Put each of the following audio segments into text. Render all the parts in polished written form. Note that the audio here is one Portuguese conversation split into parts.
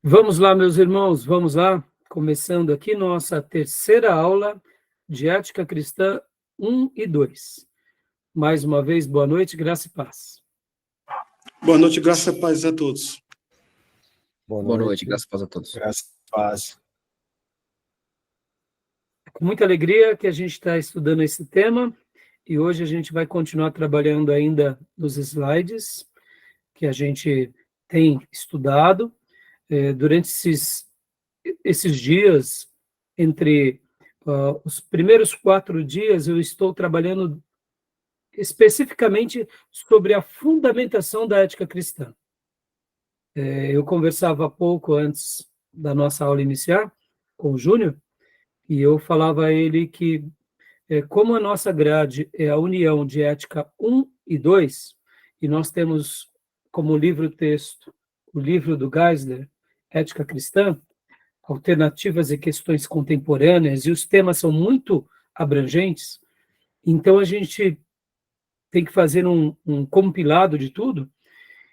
Vamos lá, meus irmãos, vamos lá. Começando aqui nossa terceira aula de Ética Cristã 1 e 2. Mais uma vez, boa noite, graça e paz. Boa noite, graça e paz a todos. Boa noite, graça e paz a todos. Graça e paz. Com muita alegria que a gente está estudando esse tema e hoje a gente vai continuar trabalhando ainda nos slides que a gente tem estudado. Durante esses dias, entre os primeiros 4 dias, eu estou trabalhando especificamente sobre a fundamentação da ética cristã. Eu conversava há pouco antes da nossa aula iniciar com o Júnior, e eu falava a ele que, como a nossa grade é a união de ética 1 e 2, e nós temos como livro-texto o livro do Geisler, Ética Cristã, alternativas e questões contemporâneas, e os temas são muito abrangentes, então a gente tem que fazer um compilado de tudo,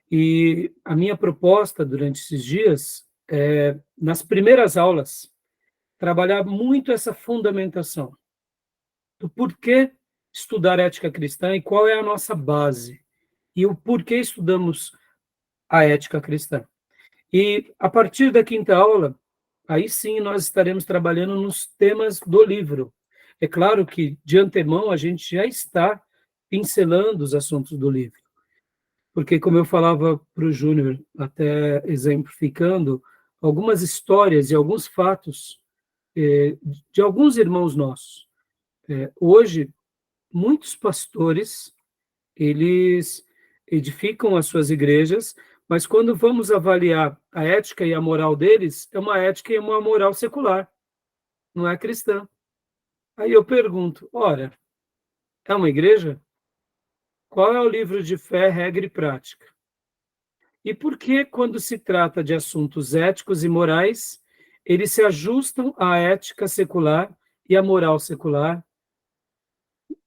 e a minha proposta durante esses dias é, nas primeiras aulas, trabalhar muito essa fundamentação do porquê estudar ética cristã e qual é a nossa base, e o porquê estudamos a ética cristã. E a partir da quinta aula, aí sim nós estaremos trabalhando nos temas do livro. É claro que, de antemão, a gente já está pincelando os assuntos do livro, porque, como eu falava para o Júnior, até exemplificando, algumas histórias e alguns fatos de alguns irmãos nossos. Hoje, muitos pastores, eles edificam as suas igrejas, mas quando vamos avaliar a ética e a moral deles, é uma ética e uma moral secular, não é cristã. Aí eu pergunto, ora, é uma igreja? Qual é o livro de fé, regra e prática? E por que, quando se trata de assuntos éticos e morais, eles se ajustam à ética secular e à moral secular?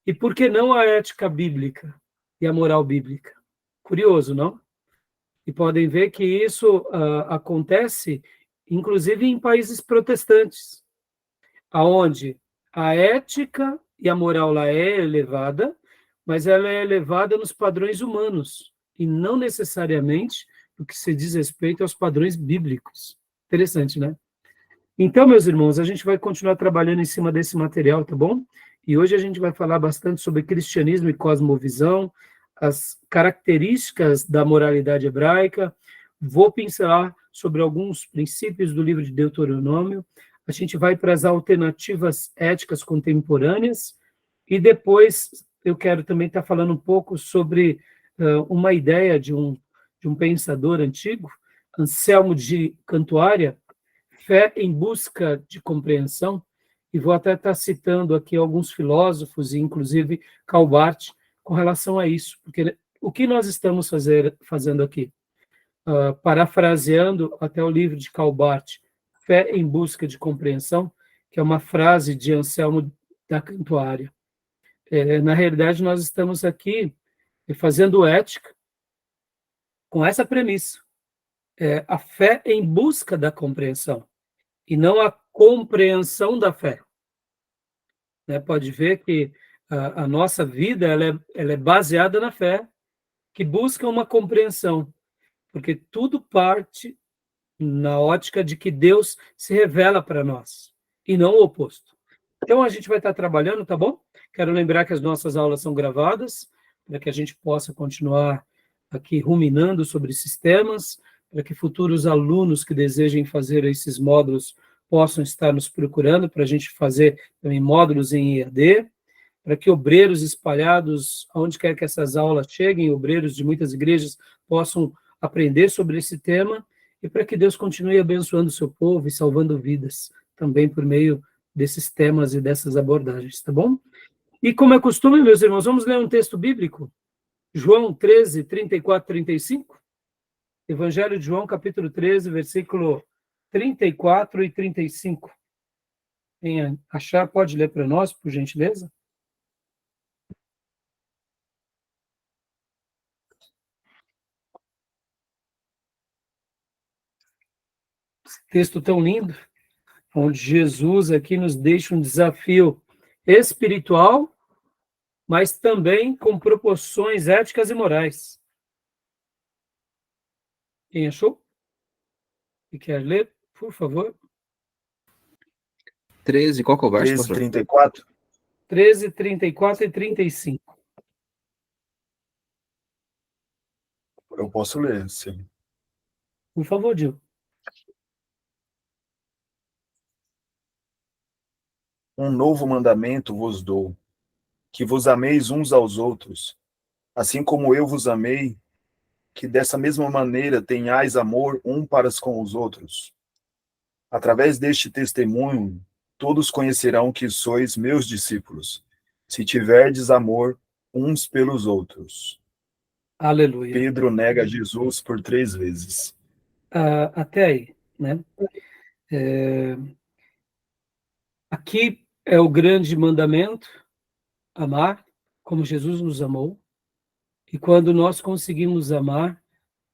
E por que não à ética bíblica e à moral bíblica? Curioso, não? E podem ver que isso acontece, inclusive, em países protestantes, aonde a ética e a moral lá é elevada, mas ela é elevada nos padrões humanos, e não necessariamente no que se diz respeito aos padrões bíblicos. Interessante, né? Então, meus irmãos, a gente vai continuar trabalhando em cima desse material, tá bom? E hoje a gente vai falar bastante sobre cristianismo e cosmovisão, as características da moralidade hebraica, vou pincelar sobre alguns princípios do livro de Deuteronômio, a gente vai para as alternativas éticas contemporâneas, e depois eu quero também estar falando um pouco sobre uma ideia de um pensador antigo, Anselmo de Cantuária, fé em busca de compreensão, e vou até estar citando aqui alguns filósofos, e inclusive Karl Barth, com relação a isso, porque o que nós estamos fazendo aqui? Parafraseando até o livro de Karl Barth, Fé em Busca de Compreensão, que é uma frase de Anselmo da Cantuária. Na realidade, nós estamos aqui fazendo ética com essa premissa, a fé em busca da compreensão, e não a compreensão da fé. Pode ver que a nossa vida ela é baseada na fé, que busca uma compreensão, porque tudo parte na ótica de que Deus se revela para nós, e não o oposto. Então, a gente vai estar trabalhando, tá bom? Quero lembrar que as nossas aulas são gravadas, para que a gente possa continuar aqui ruminando sobre esses temas, para que futuros alunos que desejem fazer esses módulos possam estar nos procurando, para a gente fazer também módulos em EAD, para que obreiros espalhados, onde quer que essas aulas cheguem, obreiros de muitas igrejas possam aprender sobre esse tema, e para que Deus continue abençoando o seu povo e salvando vidas, também por meio desses temas e dessas abordagens, tá bom? E como é costume, meus irmãos, vamos ler um texto bíblico? João 13, 34, 35? Evangelho de João, capítulo 13, versículo 34 e 35. Quem achar, pode ler para nós, por gentileza? texto tão lindo, onde Jesus aqui nos deixa um desafio espiritual, mas também com proporções éticas e morais. Quem achou? E quer ler, por favor? 13, qual que é o verso, 13, pastor? 34. 13, 34 e 35. Eu posso ler, sim. Por favor, Gil. Um novo mandamento vos dou, que vos ameis uns aos outros, assim como eu vos amei, que dessa mesma maneira tenhais amor um para com os outros. Através deste testemunho, todos conhecerão que sois meus discípulos, se tiverdes amor uns pelos outros. Aleluia. Pedro nega Jesus por 3 vezes. Até aí, né? Aqui é o grande mandamento, amar como Jesus nos amou. E quando nós conseguimos amar,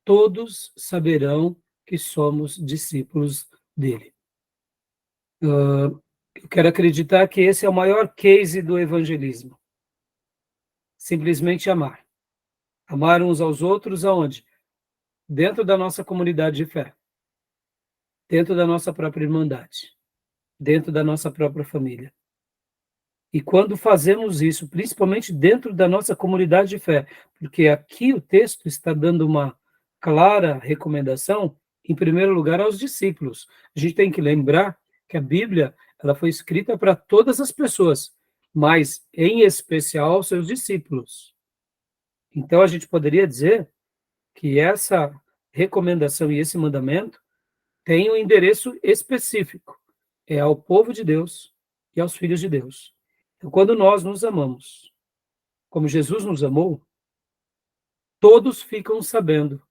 todos saberão que somos discípulos dele. Eu quero acreditar que esse é o maior case do evangelismo. Simplesmente amar. Amar uns aos outros aonde? Dentro da nossa comunidade de fé. Dentro da nossa própria irmandade. Dentro da nossa própria família. E quando fazemos isso, principalmente dentro da nossa comunidade de fé, porque aqui o texto está dando uma clara recomendação, em primeiro lugar, aos discípulos. A gente tem que lembrar que a Bíblia ela foi escrita para todas as pessoas, mas em especial aos seus discípulos. Então a gente poderia dizer que essa recomendação e esse mandamento tem um endereço específico, é ao povo de Deus e aos filhos de Deus. Então, quando nós nos amamos, como Jesus nos amou, todos ficam sabendo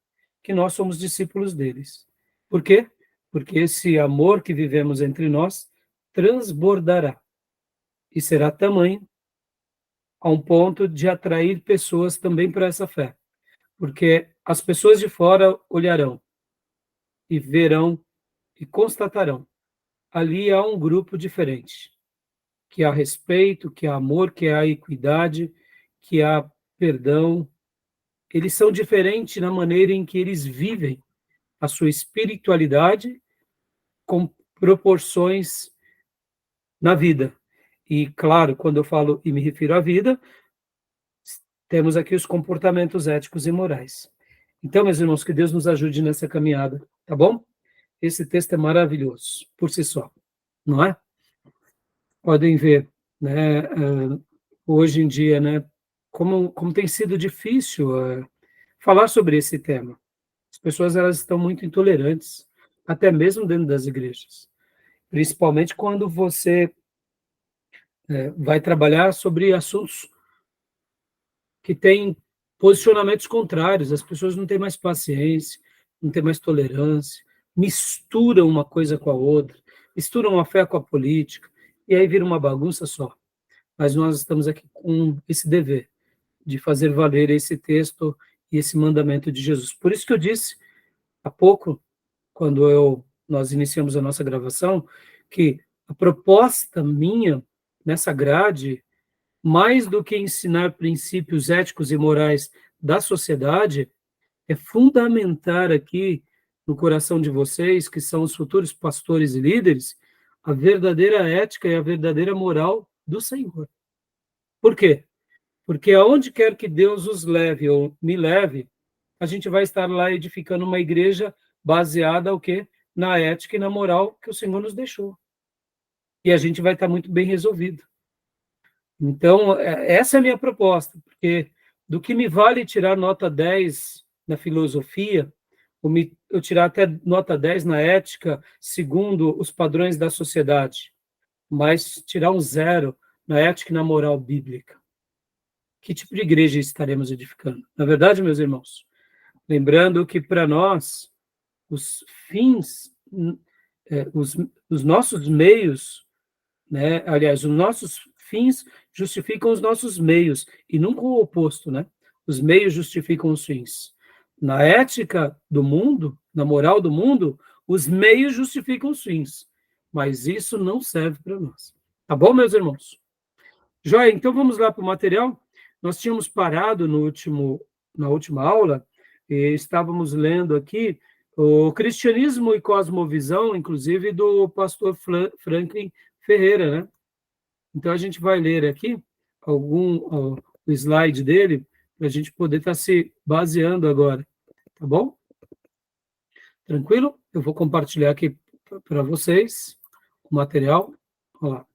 que nós somos discípulos deles. Por quê? Porque esse amor que vivemos entre nós transbordará e será tamanho a um ponto de atrair pessoas também para essa fé. Porque as pessoas de fora olharão e verão e constatarão. Ali há um grupo diferente, que há respeito, que há amor, que há equidade, que há perdão. Eles são diferentes na maneira em que eles vivem a sua espiritualidade com proporções na vida. E, claro, quando eu falo e me refiro à vida, temos aqui os comportamentos éticos e morais. Então, meus irmãos, que Deus nos ajude nessa caminhada, tá bom? Esse texto é maravilhoso, por si só, não é? Podem ver, né, hoje em dia, né, como tem sido difícil falar sobre esse tema. As pessoas elas estão muito intolerantes, até mesmo dentro das igrejas. Principalmente quando você vai trabalhar sobre assuntos que têm posicionamentos contrários. As pessoas não têm mais paciência, não têm mais tolerância, misturam uma coisa com a outra, misturam a fé com a política, e aí vira uma bagunça só. Mas nós estamos aqui com esse dever de fazer valer esse texto e esse mandamento de Jesus. Por isso que eu disse há pouco, quando nós iniciamos a nossa gravação, que a proposta minha nessa grade, mais do que ensinar princípios éticos e morais da sociedade, é fundamentar aqui no coração de vocês, que são os futuros pastores e líderes, a verdadeira ética e a verdadeira moral do Senhor. Por quê? Porque aonde quer que Deus os leve ou me leve, a gente vai estar lá edificando uma igreja baseada o quê? Na ética e na moral que o Senhor nos deixou. E a gente vai estar muito bem resolvido. Então, essa é a minha proposta, porque do que me vale tirar nota 10 na filosofia, ou eu tirar até nota 10 na ética, segundo os padrões da sociedade, mas tirar um 0 na ética e na moral bíblica. Que tipo de igreja estaremos edificando? Na verdade, meus irmãos, lembrando que para nós, os fins, os nossos meios, né? Aliás, os nossos fins justificam os nossos meios, e nunca o oposto, né? Os meios justificam os fins. Na ética do mundo, na moral do mundo, Os meios justificam os fins, mas isso não serve para nós. Tá bom, meus irmãos? Joia, então vamos lá para o material. Nós tínhamos parado na última aula, e estávamos lendo aqui o Cristianismo e Cosmovisão, inclusive do pastor Franklin Ferreira, né? Então a gente vai ler aqui o slide dele, para a gente poder estar se baseando agora, tá bom? Tranquilo? Eu vou compartilhar aqui para vocês o material. Olha lá.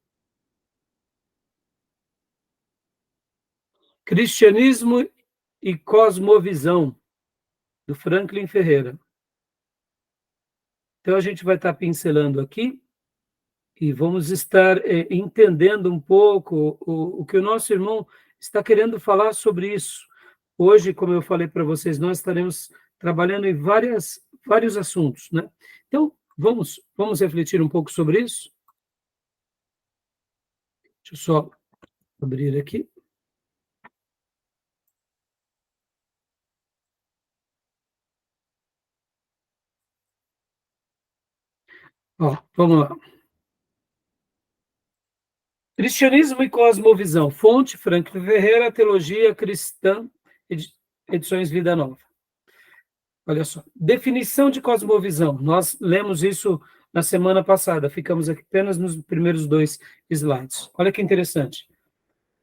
Cristianismo e Cosmovisão, do Franklin Ferreira. Então, a gente vai estar pincelando aqui e vamos estar entendendo um pouco o que o nosso irmão está querendo falar sobre isso. Hoje, como eu falei para vocês, nós estaremos trabalhando em vários assuntos, né? Então, vamos refletir um pouco sobre isso? Deixa eu só abrir aqui. Ó, vamos lá. Cristianismo e Cosmovisão. Fonte, Franklin Ferreira, Teologia Cristã, Edições Vida Nova. Olha só. Definição de cosmovisão. Nós lemos isso na semana passada. Ficamos aqui apenas nos primeiros 2 slides. Olha que interessante.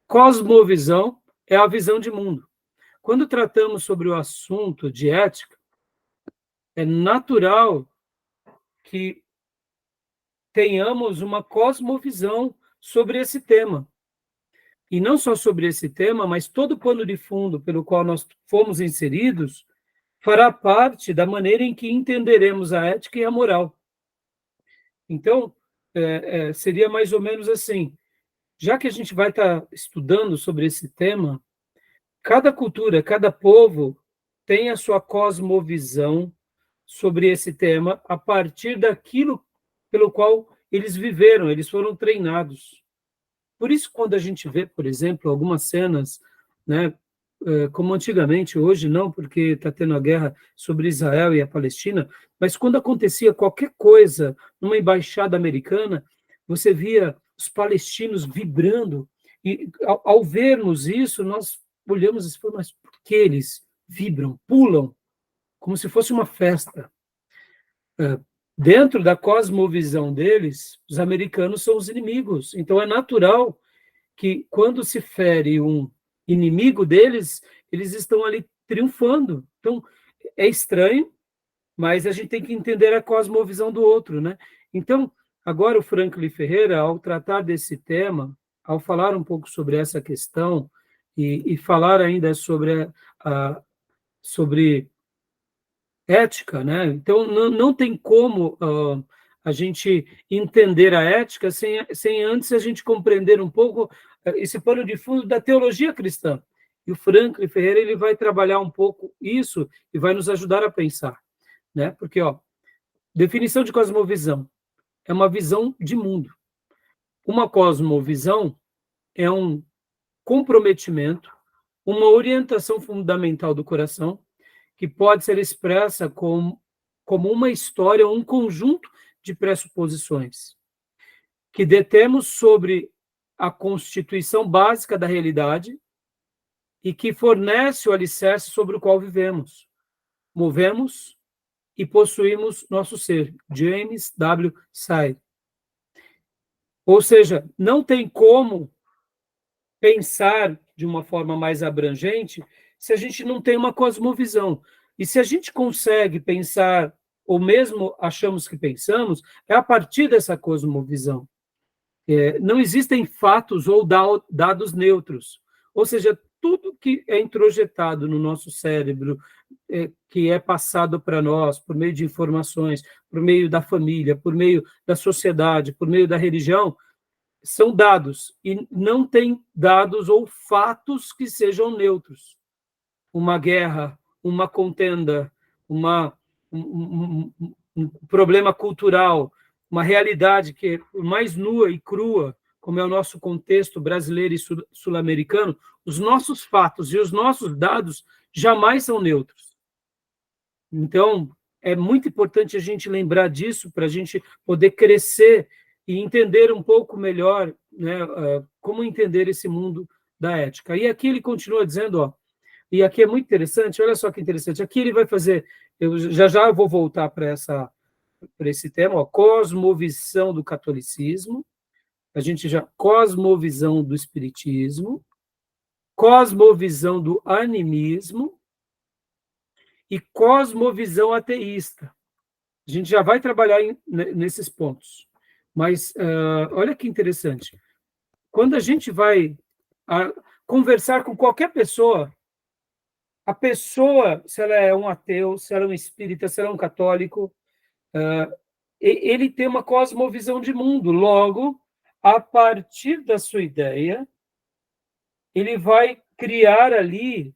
Cosmovisão é a visão de mundo. Quando tratamos sobre o assunto de ética, é natural que tenhamos uma cosmovisão sobre esse tema. E não só sobre esse tema, mas todo o pano de fundo pelo qual nós fomos inseridos fará parte da maneira em que entenderemos a ética e a moral. Então, seria mais ou menos assim, já que a gente vai estar estudando sobre esse tema, cada cultura, cada povo tem a sua cosmovisão sobre esse tema a partir daquilo pelo qual eles viveram, eles foram treinados. Por isso, quando a gente vê, por exemplo, algumas cenas, né, como antigamente, hoje não, porque está tendo a guerra sobre Israel e a Palestina, mas quando acontecia qualquer coisa numa embaixada americana, você via os palestinos vibrando, e ao vermos isso, nós olhamos e falamos, mas por que eles vibram, pulam, como se fosse uma festa? Dentro da cosmovisão deles, os americanos são os inimigos. Então, é natural que, quando se fere um inimigo deles, eles estão ali triunfando. Então, é estranho, mas a gente tem que entender a cosmovisão do outro, né? Então, agora o Franklin Ferreira, ao tratar desse tema, ao falar um pouco sobre essa questão e falar ainda sobre ética, né? Então, não tem como a gente entender a ética sem antes a gente compreender um pouco esse pano de fundo da teologia cristã. E o Franklin Ferreira ele vai trabalhar um pouco isso e vai nos ajudar a pensar, né? Porque, definição de cosmovisão é uma visão de mundo. Uma cosmovisão é um comprometimento, uma orientação fundamental do coração, que pode ser expressa como uma história, um conjunto de pressuposições que detemos sobre a constituição básica da realidade e que fornece o alicerce sobre o qual vivemos, movemos e possuímos nosso ser. James W. Sire. Ou seja, não tem como pensar de uma forma mais abrangente se a gente não tem uma cosmovisão. E se a gente consegue pensar, ou mesmo achamos que pensamos, é a partir dessa cosmovisão. Não existem fatos ou dados neutros. Ou seja, tudo que é introjetado no nosso cérebro, que é passado para nós por meio de informações, por meio da família, por meio da sociedade, por meio da religião, são dados, e não tem dados ou fatos que sejam neutros. Uma guerra, uma contenda, um problema cultural, uma realidade que é mais nua e crua, como é o nosso contexto brasileiro e sul-americano, os nossos fatos e os nossos dados jamais são neutros. Então, é muito importante a gente lembrar disso para a gente poder crescer e entender um pouco melhor, né, como entender esse mundo da ética. E aqui ele continua dizendo, ó, e aqui é muito interessante, olha só que interessante, aqui ele vai fazer, eu já vou voltar para esse tema, ó, cosmovisão do catolicismo, a gente já, cosmovisão do espiritismo, cosmovisão do animismo e cosmovisão ateísta. A gente já vai trabalhar nesses pontos. Mas olha que interessante. Quando a gente vai conversar com qualquer pessoa, a pessoa, se ela é um ateu, se ela é um espírita, se ela é um católico, ele tem uma cosmovisão de mundo. Logo, a partir da sua ideia, ele vai criar ali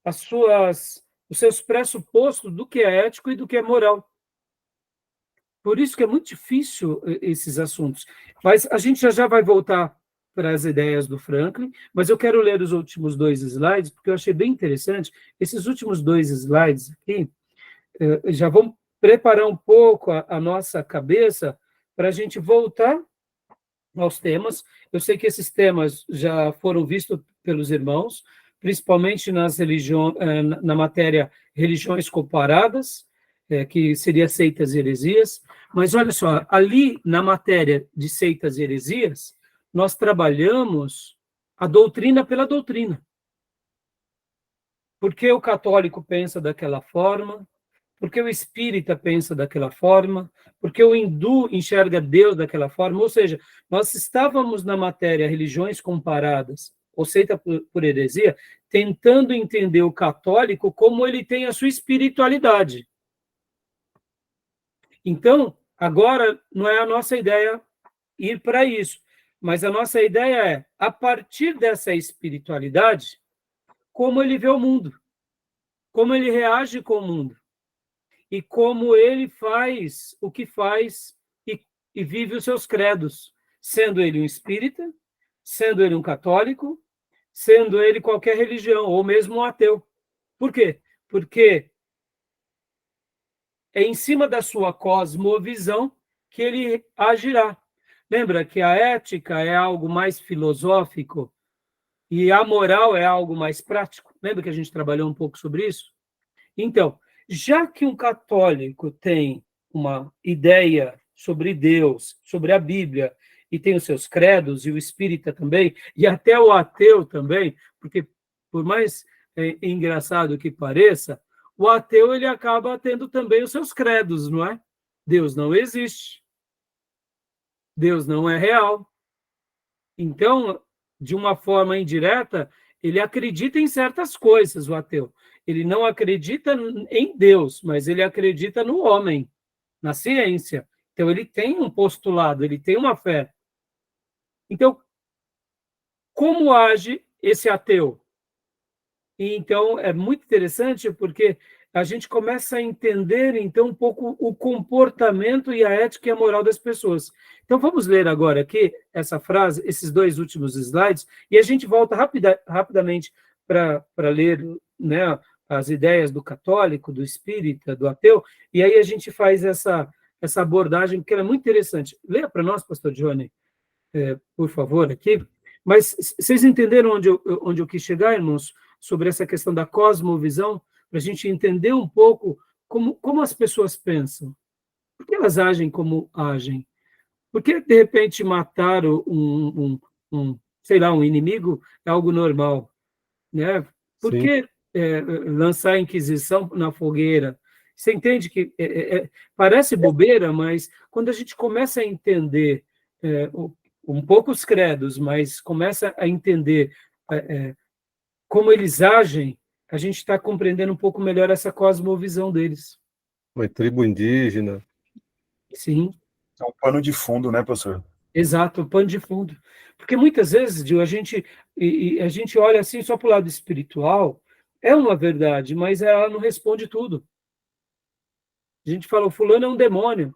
os seus pressupostos do que é ético e do que é moral. Por isso que é muito difícil esses assuntos. Mas a gente já vai voltar para as ideias do Franklin, mas eu quero ler os últimos 2 slides, porque eu achei bem interessante. Esses últimos 2 slides aqui já vão preparar um pouco a nossa cabeça para a gente voltar aos temas. Eu sei que esses temas já foram vistos pelos irmãos, principalmente na matéria religiões comparadas, que seria seitas e heresias. Mas olha só, ali na matéria de seitas e heresias, nós trabalhamos a doutrina pela doutrina. Por que o católico pensa daquela forma? Por que o espírita pensa daquela forma? Por que o hindu enxerga Deus daquela forma? Ou seja, nós estávamos na matéria religiões comparadas, ou seita por heresia, tentando entender o católico como ele tem a sua espiritualidade. Então, agora não é a nossa ideia ir para isso, mas a nossa ideia é, a partir dessa espiritualidade, como ele vê o mundo, como ele reage com o mundo, e como ele faz o que faz e vive os seus credos, sendo ele um espírita, sendo ele um católico, sendo ele qualquer religião, ou mesmo um ateu. Por quê? Porque é em cima da sua cosmovisão que ele agirá. Lembra que a ética é algo mais filosófico e a moral é algo mais prático? Lembra que a gente trabalhou um pouco sobre isso? Então, já que um católico tem uma ideia sobre Deus, sobre a Bíblia, e tem os seus credos, e o espírita também, e até o ateu também, porque por mais engraçado que pareça, o ateu ele acaba tendo também os seus credos, não é? Deus não existe. Deus não é real. Então, de uma forma indireta, ele acredita em certas coisas, o ateu. Ele não acredita em Deus, mas ele acredita no homem, na ciência. Então, ele tem um postulado, ele tem uma fé. Então, como age esse ateu? E, então, é muito interessante porque a gente começa a entender, então, um pouco o comportamento e a ética e a moral das pessoas. Então, vamos ler agora aqui essa frase, esses 2 últimos slides, e a gente volta rapidamente para ler, né, as ideias do católico, do espírita, do ateu, e aí a gente faz essa abordagem, porque ela é muito interessante. Leia para nós, pastor Johnny, por favor, aqui. Mas vocês entenderam onde eu quis chegar, irmãos, sobre essa questão da cosmovisão, para a gente entender um pouco como as pessoas pensam. Por que elas agem como agem? Por que, de repente, matar sei lá, um inimigo é algo normal? Né? Por que lançar a Inquisição na fogueira? Você entende que parece bobeira, mas quando a gente começa a entender um pouco os credos, mas começa a entender como eles agem, a gente está compreendendo um pouco melhor essa cosmovisão deles. Uma tribo indígena. Sim. É um pano de fundo, né, professor? Exato, o pano de fundo. Porque muitas vezes, Gil, a gente olha assim só para o lado espiritual, é uma verdade, mas ela não responde tudo. A gente fala, o fulano é um demônio,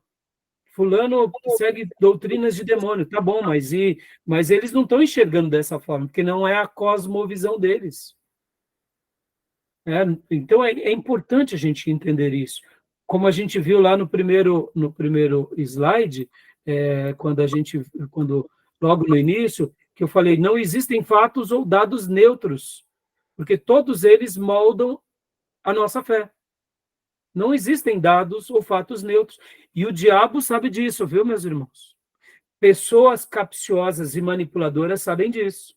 fulano segue doutrinas de demônio, tá bom, mas eles não estão enxergando dessa forma, porque não é a cosmovisão deles. Então, é importante a gente entender isso. Como a gente viu lá no primeiro slide, quando logo no início, que eu falei, não existem fatos ou dados neutros, porque todos eles moldam a nossa fé. Não existem dados ou fatos neutros. E o diabo sabe disso, viu, meus irmãos? Pessoas capciosas e manipuladoras sabem disso.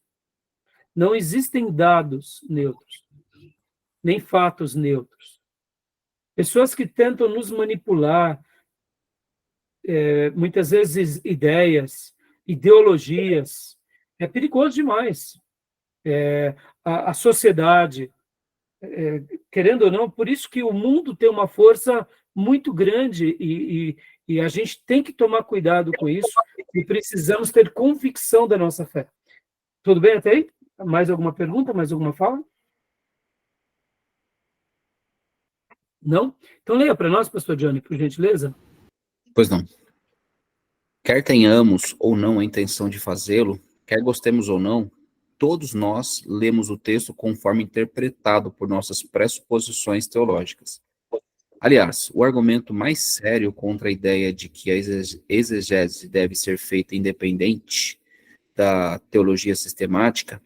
Não existem dados neutros, nem fatos neutros. Pessoas que tentam nos manipular, muitas vezes ideias, ideologias, é perigoso demais. A sociedade, querendo ou não, por isso que o mundo tem uma força muito grande e a gente tem que tomar cuidado com isso e precisamos ter convicção da nossa fé. Tudo bem até aí? Mais alguma pergunta? Mais alguma fala? Não? Então leia para nós, pastor Johnny, por gentileza. Pois não. Quer tenhamos ou não a intenção de fazê-lo, quer gostemos ou não, todos nós lemos o texto conforme interpretado por nossas pressuposições teológicas. Aliás, o argumento mais sério contra a ideia de que a exegese deve ser feita independente da teologia sistemática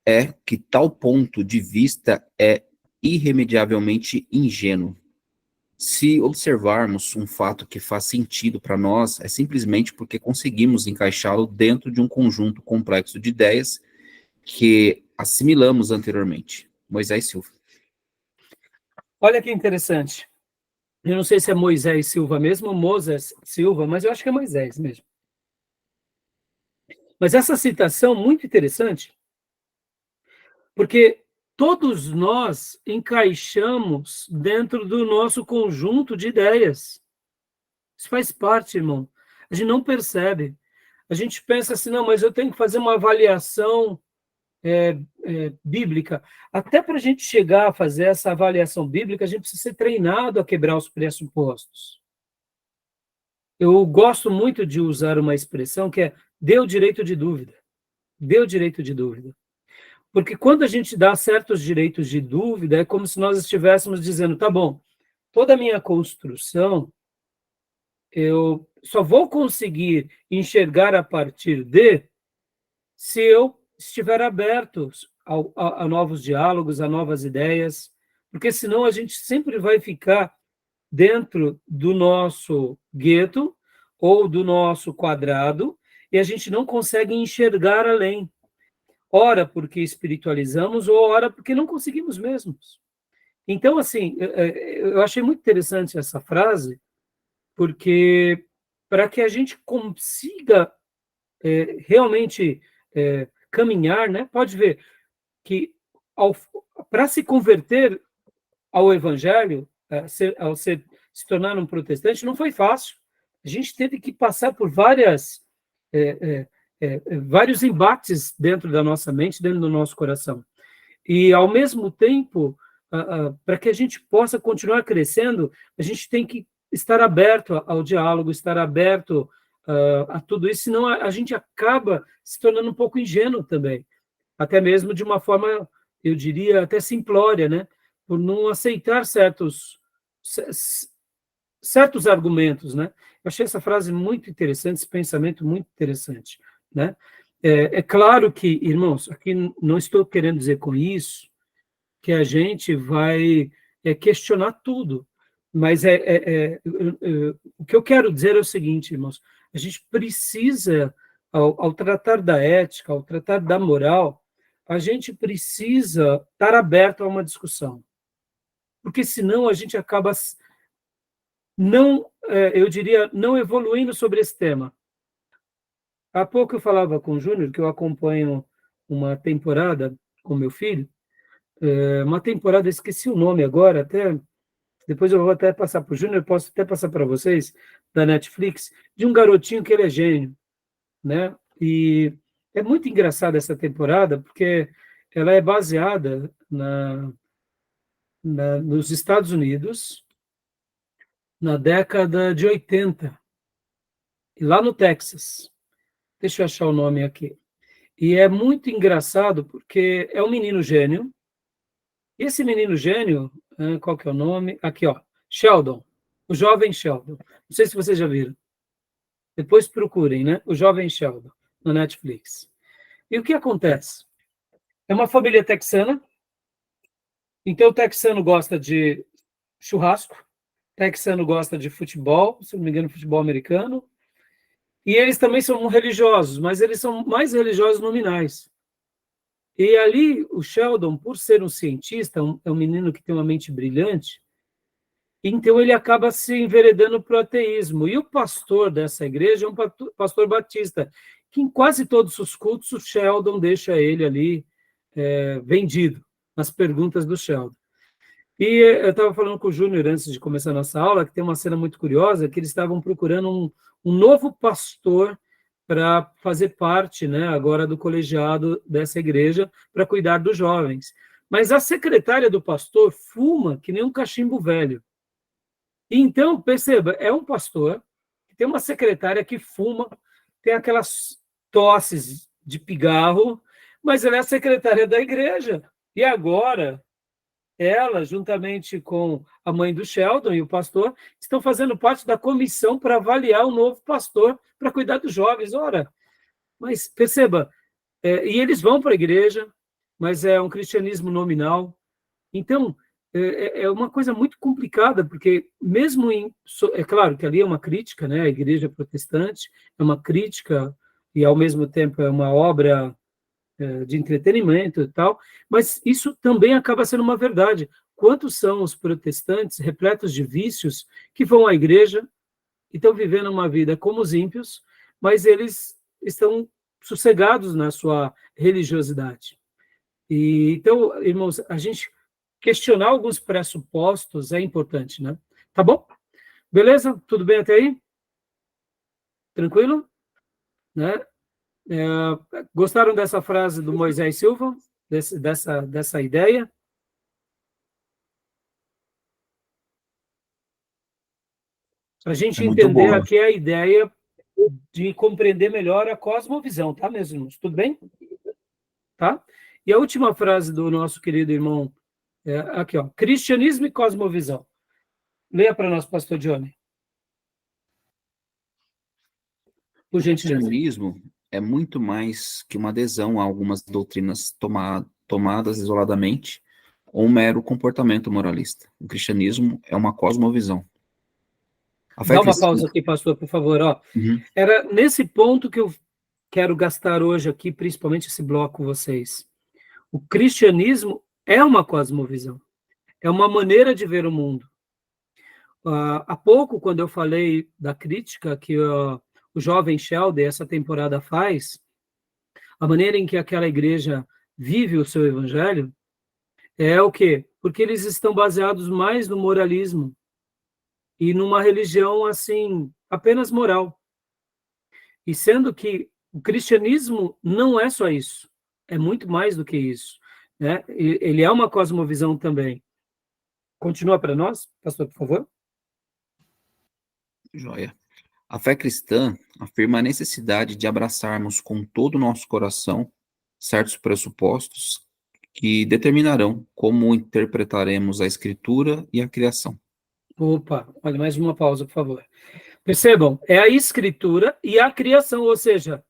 é que tal ponto de vista é irremediavelmente ingênuo. Se observarmos um fato que faz sentido para nós, é simplesmente porque conseguimos encaixá-lo dentro de um conjunto complexo de ideias que assimilamos anteriormente. Moisés Silva. Olha que interessante. Eu não sei se é Moisés Silva mesmo ou Moses Silva, mas eu acho que é Moisés mesmo. Mas essa citação muito interessante, porque todos nós encaixamos dentro do nosso conjunto de ideias. Isso faz parte, irmão. A gente não percebe. A gente pensa assim, não, mas eu tenho que fazer uma avaliação bíblica. Até para a gente chegar a fazer essa avaliação bíblica, a gente precisa ser treinado a quebrar os pressupostos. Eu gosto muito de usar uma expressão que é dê o direito de dúvida. Dê o direito de dúvida. Porque quando a gente dá certos direitos de dúvida, é como se nós estivéssemos dizendo, tá bom, toda a minha construção, eu só vou conseguir enxergar a partir de se eu estiver aberto a novos diálogos, a novas ideias, porque senão a gente sempre vai ficar dentro do nosso gueto ou do nosso quadrado e a gente não consegue enxergar além. Ora porque espiritualizamos, ou ora porque não conseguimos mesmos. Então, assim, eu achei muito interessante essa frase, porque para que a gente consiga realmente caminhar, né? Pode ver que para se converter ao Evangelho, se tornar um protestante, não foi fácil. A gente teve que passar por vários embates dentro da nossa mente, dentro do nosso coração. E, ao mesmo tempo, para que a gente possa continuar crescendo, a gente tem que estar aberto ao diálogo, estar aberto a tudo isso, senão a gente acaba se tornando um pouco ingênuo também, até mesmo de uma forma, eu diria, até simplória, né? Por não aceitar certos argumentos, né? Eu achei essa frase muito interessante, esse pensamento muito interessante, né? É claro que, irmãos, aqui não estou querendo dizer com isso que a gente vai questionar tudo, mas o que eu quero dizer é o seguinte, irmãos, a gente precisa, ao tratar da ética, ao tratar da moral, a gente precisa estar aberto a uma discussão, porque senão a gente acaba não, eu diria, não evoluindo sobre esse tema. Há pouco eu falava com o Júnior, que eu acompanho uma temporada com meu filho, uma temporada, esqueci o nome agora, até depois eu vou até passar para o Júnior, posso até passar para vocês, da Netflix, de um garotinho que ele é gênio, né? E é muito engraçada essa temporada, porque ela é baseada nos Estados Unidos, na década de 80, e lá no Texas. Deixa eu achar o nome aqui. E é muito engraçado, porque é um menino gênio, E esse menino gênio, qual que é o nome? Aqui, ó, Sheldon, o jovem Sheldon. Não sei se vocês já viram. Depois procurem, né? O jovem Sheldon, na Netflix. E o que acontece? É uma família texana, então o texano gosta de churrasco, o texano gosta de futebol, se não me engano, futebol americano, e eles também são religiosos, mas eles são mais religiosos nominais. E ali, o Sheldon, por ser um cientista, é um menino que tem uma mente brilhante, então ele acaba se enveredando para o ateísmo. E o pastor dessa igreja é um pastor batista, que em quase todos os cultos o Sheldon deixa ele ali vendido, nas perguntas do Sheldon. E eu estava falando com o Júnior antes de começar a nossa aula, que tem uma cena muito curiosa, que eles estavam procurando um novo pastor para fazer parte, né, agora do colegiado dessa igreja, para cuidar dos jovens. Mas a secretária do pastor fuma que nem um cachimbo velho. E então, perceba, é um pastor que tem uma secretária que fuma, tem aquelas tosses de pigarro, mas ela é a secretária da igreja. E agora, ela, juntamente com a mãe do Sheldon e o pastor, estão fazendo parte da comissão para avaliar o novo pastor para cuidar dos jovens. Ora, mas perceba, e eles vão para a igreja, mas é um cristianismo nominal. Então, é uma coisa muito complicada, porque mesmo é claro que ali é uma crítica, né? A igreja protestante é uma crítica e, ao mesmo tempo, é uma obra de entretenimento e tal, mas isso também acaba sendo uma verdade. Quantos são os protestantes repletos de vícios que vão à igreja e estão vivendo uma vida como os ímpios, mas eles estão sossegados na sua religiosidade? E, então, irmãos, a gente questionar alguns pressupostos é importante, né? Tá bom? Beleza? Tudo bem até aí? Tranquilo? Né? Gostaram dessa frase do Moisés Silva? Dessa ideia? Para a gente muito entender boa. aqui a ideia de compreender melhor a cosmovisão, tá, meus irmãos? Tudo bem? Tá? E a última frase do nosso querido irmão, aqui, ó, cristianismo e cosmovisão. Leia para nós, pastor Johnny. Por O gentileza. cristianismo é muito mais que uma adesão a algumas doutrinas tomadas isoladamente ou um mero comportamento moralista. O cristianismo é uma cosmovisão. A fé Dá uma cristã... pausa aqui, pastor, por favor. Ó. Uhum. Era nesse ponto que eu quero gastar hoje aqui, principalmente esse bloco com vocês. O cristianismo é uma cosmovisão, é uma maneira de ver o mundo. Há pouco, quando eu falei da crítica que o jovem Sheldon, essa temporada, faz, a maneira em que aquela igreja vive o seu evangelho, é o quê? Porque eles estão baseados mais no moralismo e numa religião, assim, apenas moral. E sendo que o cristianismo não é só isso, é muito mais do que isso, né? Ele é uma cosmovisão também. Continua para nós, pastor, por favor. Joia. A fé cristã afirma a necessidade de abraçarmos com todo o nosso coração certos pressupostos que determinarão como interpretaremos a Escritura e a criação. Opa, olha, mais uma pausa, por favor. Percebam, é a escritura e a criação, ou seja,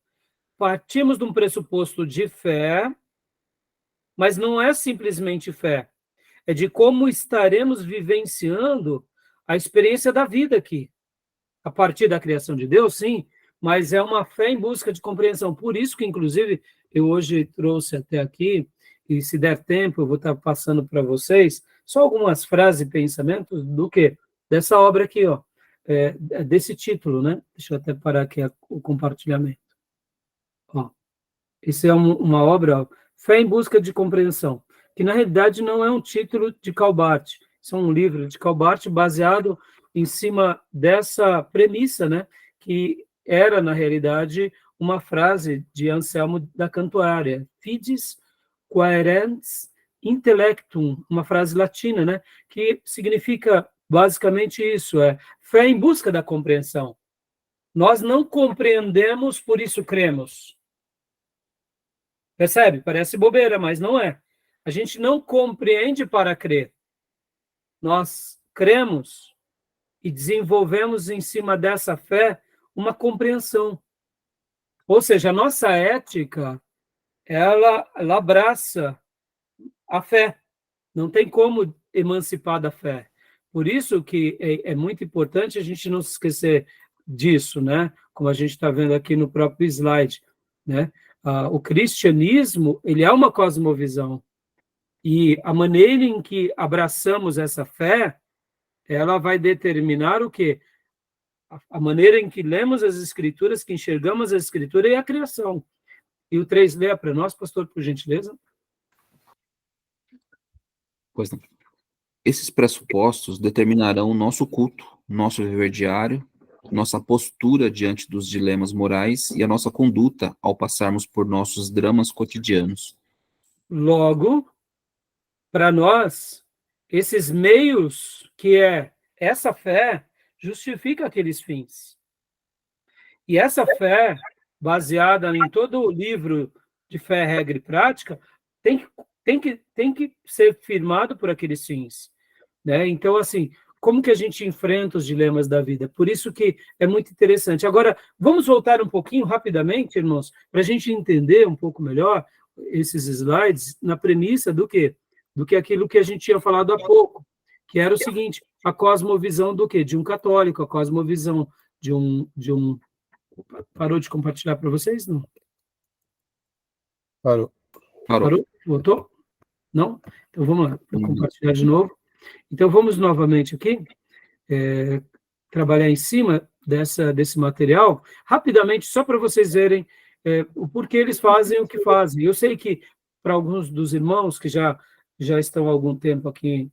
partimos de um pressuposto de fé, mas não é simplesmente fé, é de como estaremos vivenciando a experiência da vida aqui. A partir da criação de Deus, sim, mas é uma fé em busca de compreensão. Por isso que, inclusive, eu hoje trouxe até aqui, e se der tempo, eu vou estar passando para vocês, só algumas frases e pensamentos do quê? Dessa obra aqui, ó, desse título, né? Deixa eu até parar aqui o compartilhamento. Ó, isso é uma obra, ó, Fé em Busca de Compreensão, que na realidade não é um título de Calbart, isso é um livro de Calbart baseado em cima dessa premissa, né, que era, na realidade, uma frase de Anselmo da Cantuária, Fides Quaerens Intellectum, uma frase latina, né, que significa basicamente isso, fé em busca da compreensão. Nós não compreendemos, por isso cremos. Percebe? Parece bobeira, mas não é. A gente não compreende para crer. Nós cremos e desenvolvemos em cima dessa fé uma compreensão. Ou seja, a nossa ética, ela abraça a fé. Não tem como emancipar da fé. Por isso que é muito importante a gente não se esquecer disso, né? Como a gente está vendo aqui no próprio slide, né? O cristianismo, ele é uma cosmovisão. E a maneira em que abraçamos essa fé, ela vai determinar o quê? A maneira em que lemos as Escrituras, que enxergamos a Escritura e a criação. E o 3 lê para nós, pastor, por gentileza. Pois não. Esses pressupostos determinarão o nosso culto, nosso viver diário, nossa postura diante dos dilemas morais e a nossa conduta ao passarmos por nossos dramas cotidianos. Logo, para nós, esses meios, que é essa fé, justifica aqueles fins. E essa fé, baseada em todo o livro de fé, regra e prática, tem que ser firmado por aqueles fins. Né? Então, assim, como que a gente enfrenta os dilemas da vida? Por isso que é muito interessante. Agora, vamos voltar um pouquinho rapidamente, irmãos, para a gente entender um pouco melhor esses slides na premissa do quê? Do que aquilo que a gente tinha falado há pouco, que era o seguinte, a cosmovisão do quê? De um católico, a cosmovisão de um... Parou de compartilhar para vocês? Não? Parou. Parou? Voltou? Não? Então vamos lá, vou compartilhar de novo. Então vamos novamente aqui, trabalhar em cima desse material, rapidamente, só para vocês verem o porquê eles fazem o que fazem. Eu sei que para alguns dos irmãos que já estão há algum tempo aqui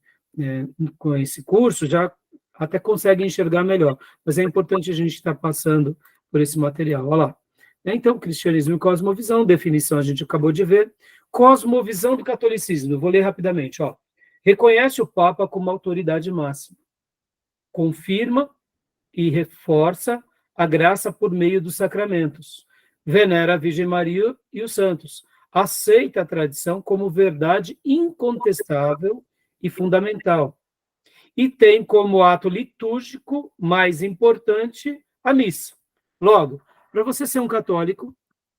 com esse curso, já até conseguem enxergar melhor, mas é importante a gente estar passando por esse material. Olha lá. Então, cristianismo e cosmovisão, definição a gente acabou de ver. Cosmovisão do catolicismo, eu vou ler rapidamente. Ó. Reconhece o Papa como autoridade máxima. Confirma e reforça a graça por meio dos sacramentos. Venera a Virgem Maria e os santos. Aceita a tradição como verdade incontestável e fundamental. E tem como ato litúrgico mais importante a missa. Logo, para você ser um católico,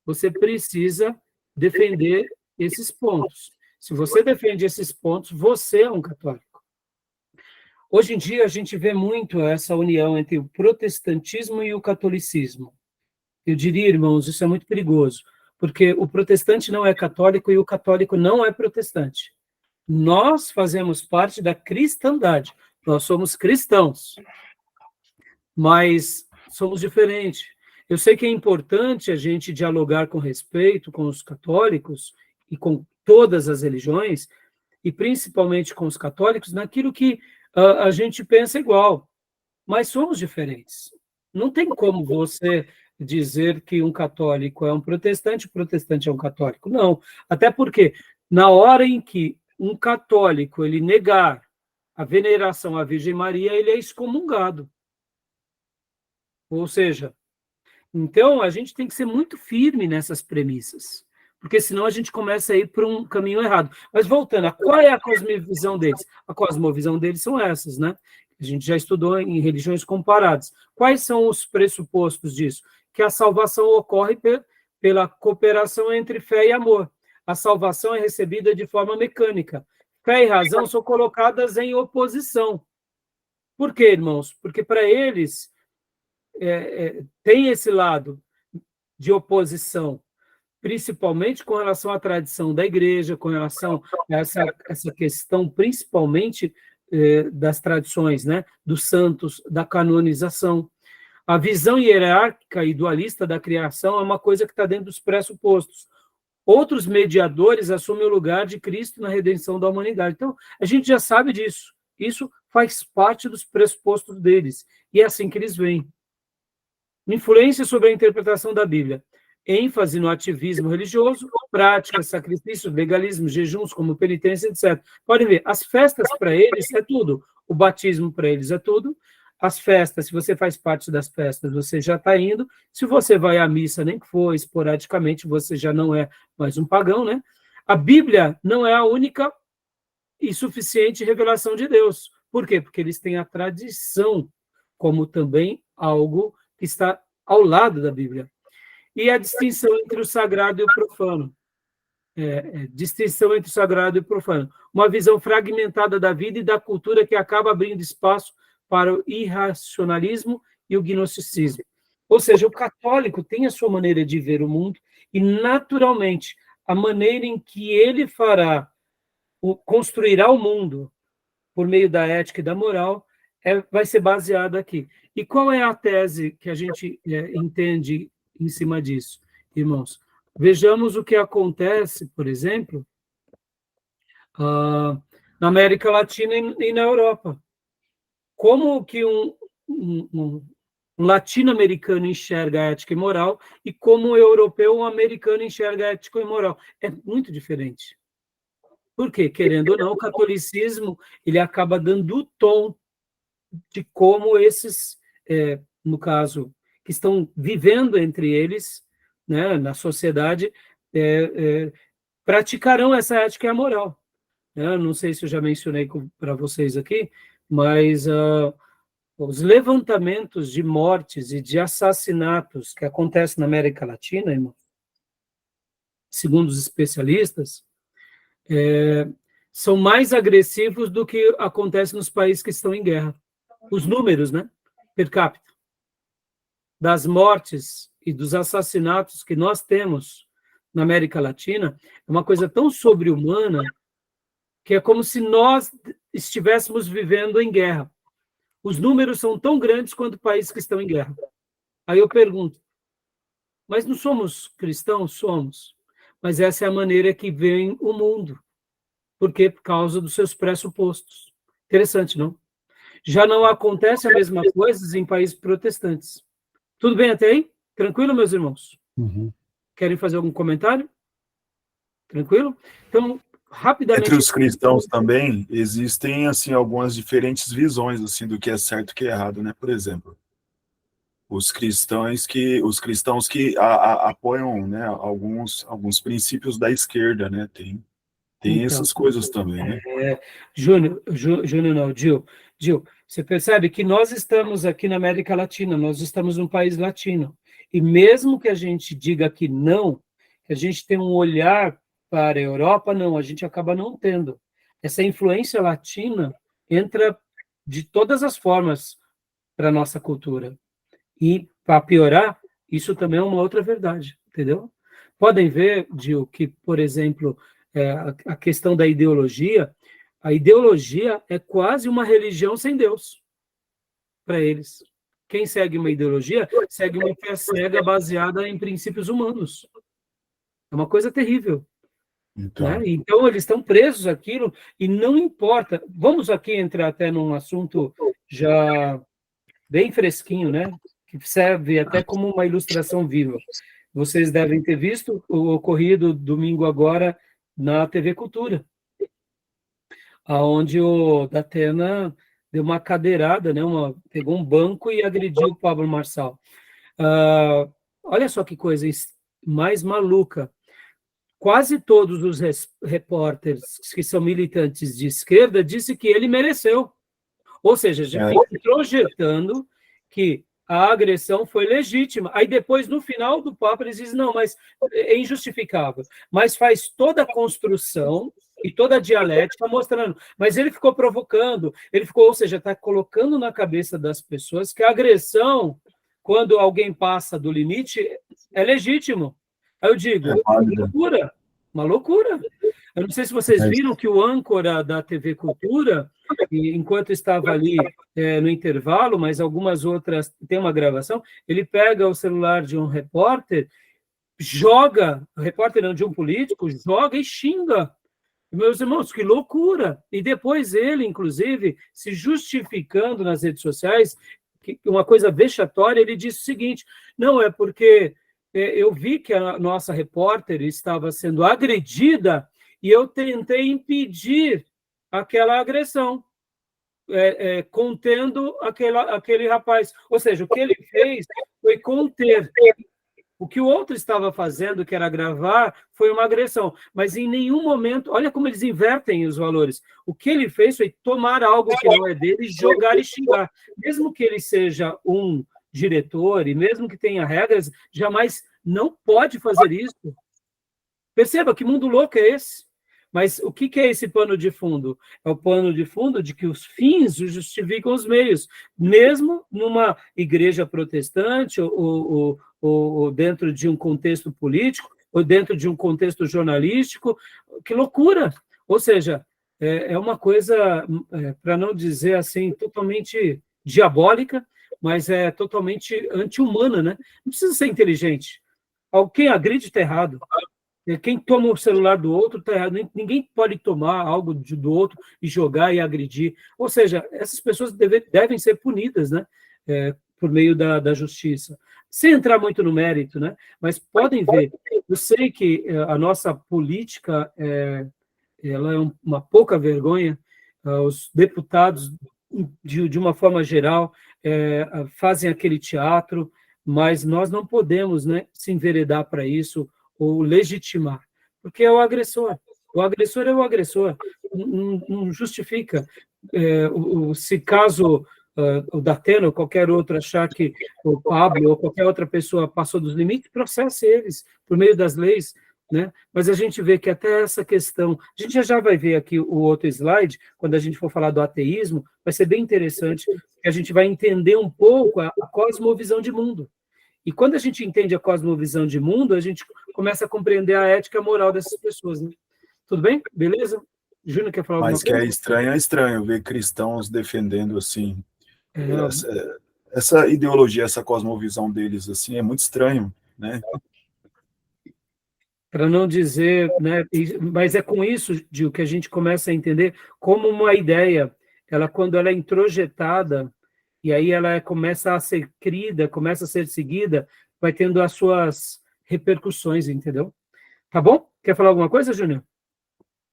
você precisa defender esses pontos. Se você defende esses pontos, você é um católico. Hoje em dia, a gente vê muito essa união entre o protestantismo e o catolicismo. Eu diria, irmãos, isso é muito perigoso, porque o protestante não é católico e o católico não é protestante. Nós fazemos parte da cristandade, nós somos cristãos, mas somos diferentes. Eu sei que é importante a gente dialogar com respeito com os católicos e com todas as religiões, e principalmente com os católicos, naquilo que a gente pensa igual, mas somos diferentes. Não tem como você dizer que um católico é um protestante, o protestante é um católico. Não, até porque na hora em que um católico ele negar a veneração à Virgem Maria, ele é excomungado. Ou seja, então a gente tem que ser muito firme nessas premissas, porque senão a gente começa a ir para um caminho errado. Mas voltando, qual é a cosmovisão deles? A cosmovisão deles são essas, né? A gente já estudou em religiões comparadas. Quais são os pressupostos disso? Que a salvação ocorre pela cooperação entre fé e amor. A salvação é recebida de forma mecânica. Fé e razão são colocadas em oposição. Por quê, irmãos? Porque para eles tem esse lado de oposição, principalmente com relação à tradição da igreja, com relação a essa questão, principalmente das tradições, né, dos santos, da canonização. A visão hierárquica e dualista da criação é uma coisa que está dentro dos pressupostos. Outros mediadores assumem o lugar de Cristo na redenção da humanidade. Então, a gente já sabe disso. Isso faz parte dos pressupostos deles. E é assim que eles veem. Influência sobre a interpretação da Bíblia. ênfase no ativismo religioso, práticas, sacrifícios, legalismo, jejuns como penitência, etc. Podem ver, as festas para eles é tudo. O batismo para eles é tudo. As festas, se você faz parte das festas, você já está indo. Se você vai à missa, nem que for esporadicamente, você já não é mais um pagão, né? A Bíblia não é a única e suficiente revelação de Deus. Por quê? Porque eles têm a tradição como também algo que está ao lado da Bíblia. E a distinção entre o sagrado e o profano. Distinção entre o sagrado e o profano. Uma visão fragmentada da vida e da cultura que acaba abrindo espaço para o irracionalismo e o gnosticismo. Ou seja, o católico tem a sua maneira de ver o mundo e, naturalmente, a maneira em que ele construirá o mundo por meio da ética e da moral vai ser baseada aqui. E qual é a tese que a gente entende em cima disso, irmãos? Vejamos o que acontece, por exemplo, na América Latina e na Europa. Como que um latino-americano enxerga a ética e moral e como um europeu, um americano enxerga a ética e moral. É muito diferente. Por quê? Querendo ou não, o catolicismo ele acaba dando o tom de como esses, no caso, que estão vivendo entre eles, né, na sociedade, praticarão essa ética e a moral. Não sei se eu já mencionei para vocês aqui, mas os levantamentos de mortes e de assassinatos que acontecem na América Latina, irmão, segundo os especialistas, são mais agressivos do que acontece nos países que estão em guerra. Os números, né, per capita, das mortes e dos assassinatos que nós temos na América Latina é uma coisa tão sobre-humana que é como se nós estivéssemos vivendo em guerra. Os números são tão grandes quanto países que estão em guerra. Aí eu pergunto, mas não somos cristãos? Somos. Mas essa é a maneira que vem o mundo. Por quê? Por causa dos seus pressupostos. Interessante, não? Já não acontece a mesma coisa em países protestantes. Tudo bem até aí? Tranquilo, meus irmãos? Uhum. Querem fazer algum comentário? Tranquilo? Então, rapidamente... Entre os cristãos também existem assim algumas diferentes visões assim do que é certo e que é errado, né? Por exemplo, os cristãos que apoiam, né, alguns princípios da esquerda, né? Tem Então, essas coisas também, né? Júnior não, Gil, você percebe que nós estamos aqui na América Latina, nós estamos num país latino, e mesmo que a gente diga que não, que a gente tem um olhar para a Europa, não, a gente acaba não tendo. Essa influência latina entra de todas as formas para a nossa cultura. E, para piorar, isso também é uma outra verdade, entendeu? Podem ver, Gil, que, por exemplo, a questão da ideologia, a ideologia é quase uma religião sem Deus para eles. Quem segue uma ideologia, segue uma fé cega baseada em princípios humanos. É uma coisa terrível. Então, Né? Então, eles estão presos àquilo e não importa. Vamos aqui entrar até num assunto já bem fresquinho, né? Que serve até como uma ilustração viva. Vocês devem ter visto o ocorrido domingo agora na TV Cultura, onde o Datena deu uma cadeirada, né? Pegou um banco e agrediu o Pablo Marçal. Olha só que coisa mais maluca. Quase todos os repórteres que são militantes de esquerda dizem que ele mereceu. Ou seja, a gente fica projetando que a agressão foi legítima. Aí depois, no final do papo, eles dizem, não, mas é injustificável. Mas faz toda a construção e toda a dialética mostrando. Mas ele ficou provocando, ou seja, está colocando na cabeça das pessoas que a agressão, quando alguém passa do limite, é legítimo. Aí eu digo, uma loucura. Eu não sei se vocês viram que o âncora da TV Cultura, enquanto estava ali no intervalo, mas algumas outras, tem uma gravação, ele pega o celular de um repórter, repórter não, de um político, joga e xinga. Meus irmãos, que loucura! E depois ele, inclusive, se justificando nas redes sociais, uma coisa vexatória, ele disse o seguinte, não, é porque eu vi que a nossa repórter estava sendo agredida e eu tentei impedir aquela agressão, contendo aquele rapaz. Ou seja, o que ele fez foi conter O que o outro estava fazendo, que era gravar, foi uma agressão. Mas em nenhum momento, olha como eles invertem os valores. O que ele fez foi tomar algo que não é dele, jogar e xingar. Mesmo que ele seja um diretor, e mesmo que tenha regras, jamais não pode fazer isso. Perceba que mundo louco é esse. Mas o que é esse pano de fundo? É o pano de fundo de que os fins justificam os meios, mesmo numa igreja protestante, ou dentro de um contexto político, ou dentro de um contexto jornalístico. Que loucura! Ou seja, é uma coisa, para não dizer assim, totalmente diabólica, mas é totalmente anti-humana, né? Não precisa ser inteligente. Quem agride está errado. Quem toma o celular do outro está errado. Ninguém pode tomar algo do outro e jogar e agredir. Ou seja, essas pessoas devem ser punidas, né? Por meio da justiça. Sem entrar muito no mérito, né? Mas podem ver. Eu sei que a nossa política ela é uma pouca vergonha. Os deputados, de uma forma geral, fazem aquele teatro, mas nós não podemos, né, se enveredar para isso ou legitimar, porque é o agressor. O agressor é o agressor, não justifica. Se caso o Datena ou qualquer outro achar que o Pablo ou qualquer outra pessoa passou dos limites, processe eles por meio das leis, né? Mas a gente vê que até essa questão, a gente já vai ver aqui o outro slide, quando a gente for falar do ateísmo, vai ser bem interessante, porque a gente vai entender um pouco a cosmovisão de mundo. E quando a gente entende a cosmovisão de mundo, a gente começa a compreender a ética e a moral dessas pessoas, né? Tudo bem? Beleza? Júnior, quer falar alguma Mas que coisa? é estranho ver cristãos defendendo assim É, essa ideologia, essa cosmovisão deles assim, é muito estranho, né? para não dizer, né? Mas é com isso, Gil, que a gente começa a entender como uma ideia, quando ela é introjetada, e aí ela começa a ser crida, começa a ser seguida, vai tendo as suas repercussões, entendeu? Tá bom? Quer falar alguma coisa, Júnior?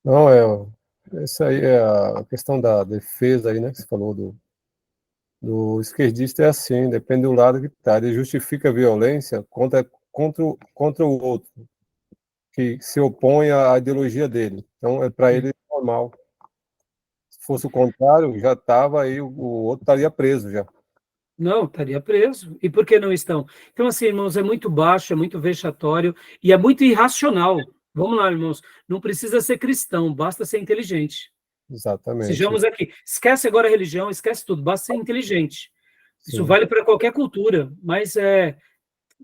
Não, essa aí é a questão da defesa aí, né, que você falou do esquerdista, é assim, depende do lado que está. Ele justifica a violência contra o outro, que se opõe à ideologia dele. Então, para ele é normal. Se fosse o contrário, já estava aí, o outro estaria preso já. Não, estaria preso. E por que não estão? Então, assim, irmãos, é muito baixo, é muito vexatório e é muito irracional. Vamos lá, irmãos. Não precisa ser cristão, basta ser inteligente. Exatamente. Sejamos aqui. Esquece agora a religião, esquece tudo, basta ser inteligente. Isso Sim. vale para qualquer cultura, mas é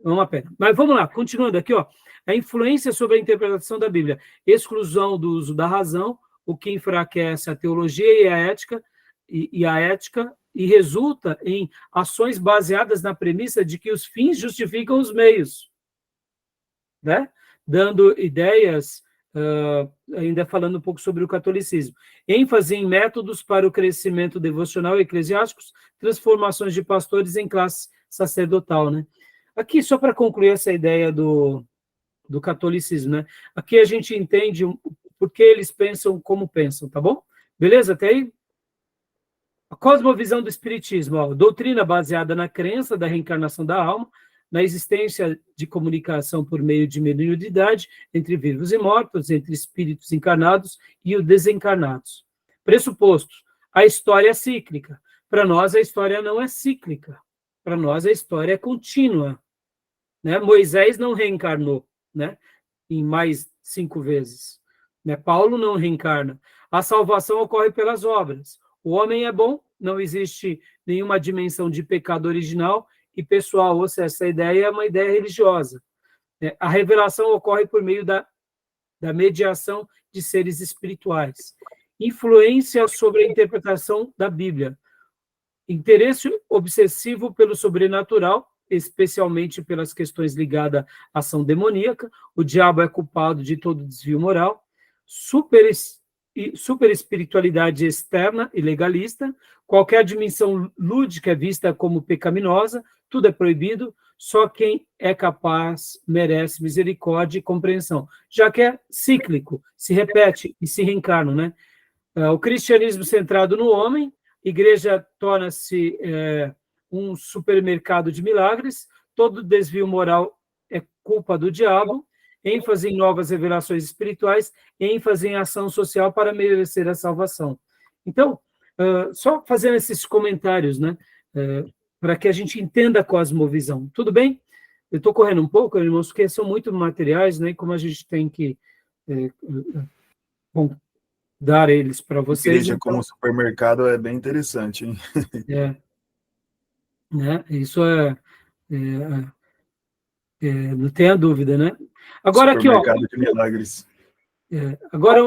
uma pena. Mas vamos lá, continuando aqui, ó. A influência sobre a interpretação da Bíblia. Exclusão do uso da razão, o que enfraquece a teologia e a ética, e resulta em ações baseadas na premissa de que os fins justificam os meios, né? Dando ideias, ainda falando um pouco sobre o catolicismo. ênfase em métodos para o crescimento devocional e eclesiásticos, transformações de pastores em classe sacerdotal, né? Aqui, só para concluir essa ideia do catolicismo, né? Aqui a gente entende por que eles pensam como pensam, tá bom? Beleza? Até aí? A cosmovisão do espiritismo, ó, doutrina baseada na crença da reencarnação da alma, na existência de comunicação por meio de mediunidade entre vivos e mortos, entre espíritos encarnados e os desencarnados. Pressupostos: a história é cíclica. Para nós, a história não é cíclica. Para nós, a história é contínua. Né? Moisés não reencarnou, né? Em mais 5 vezes. Né? Paulo não reencarna. A salvação ocorre pelas obras. O homem é bom, não existe nenhuma dimensão de pecado original e pessoal, ou seja, essa ideia é uma ideia religiosa. A revelação ocorre por meio da mediação de seres espirituais. Influência sobre a interpretação da Bíblia. Interesse obsessivo pelo sobrenatural, especialmente pelas questões ligadas à ação demoníaca. O diabo é culpado de todo desvio moral. Super espiritualidade externa e legalista. Qualquer dimensão lúdica é vista como pecaminosa. Tudo é proibido. Só quem é capaz merece misericórdia e compreensão, já que é cíclico, se repete e se reencarna, né? O cristianismo centrado no homem, igreja torna-se um supermercado de milagres, todo desvio moral é culpa do diabo, ênfase em novas revelações espirituais, ênfase em ação social para merecer a salvação. Então, só fazendo esses comentários, né, para que a gente entenda a cosmovisão. Tudo bem? Eu estou correndo um pouco, irmãos, porque são muito materiais, né, e como a gente tem que dar eles para vocês. Igreja como supermercado é bem interessante, hein? Né, isso não tenha dúvida, né? Agora aqui, ó. Supermercado de milagres. Agora,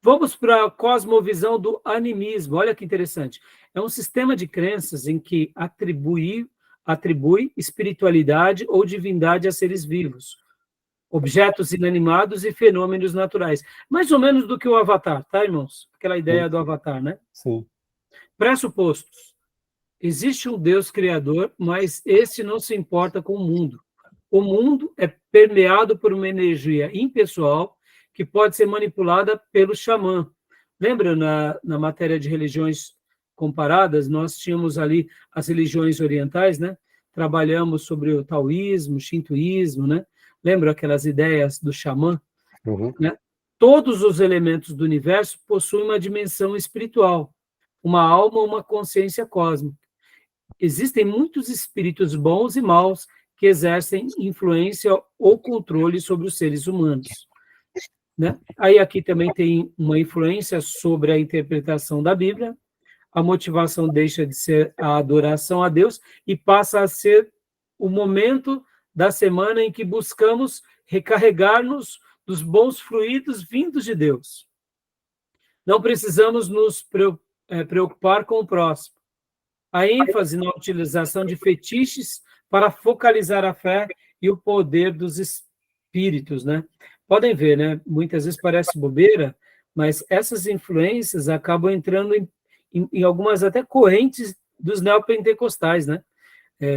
vamos para a cosmovisão do animismo. Olha que interessante. É um sistema de crenças em que atribui espiritualidade ou divindade a seres vivos, objetos inanimados e fenômenos naturais. Mais ou menos do que o Avatar, tá, irmãos? Aquela ideia do Avatar, né? Sim. Pressupostos. Existe um Deus criador, mas esse não se importa com o mundo. O mundo é permeado por uma energia impessoal que pode ser manipulada pelo xamã. Lembra, na matéria de religiões comparadas, nós tínhamos ali as religiões orientais, né? Trabalhamos sobre o taoísmo, o shintoísmo, né? Lembra aquelas ideias do xamã? Uhum. Né? Todos os elementos do universo possuem uma dimensão espiritual, uma alma, uma consciência cósmica. Existem muitos espíritos bons e maus que exercem influência ou controle sobre os seres humanos. Né? Aí aqui também tem uma influência sobre a interpretação da Bíblia. A motivação deixa de ser a adoração a Deus e passa a ser o momento da semana em que buscamos recarregar-nos dos bons fluidos vindos de Deus. Não precisamos nos preocupar com o próximo. A ênfase na utilização de fetiches para focalizar a fé e o poder dos espíritos, né? Podem ver, né? Muitas vezes parece bobeira, mas essas influências acabam entrando em algumas até correntes dos neopentecostais, né?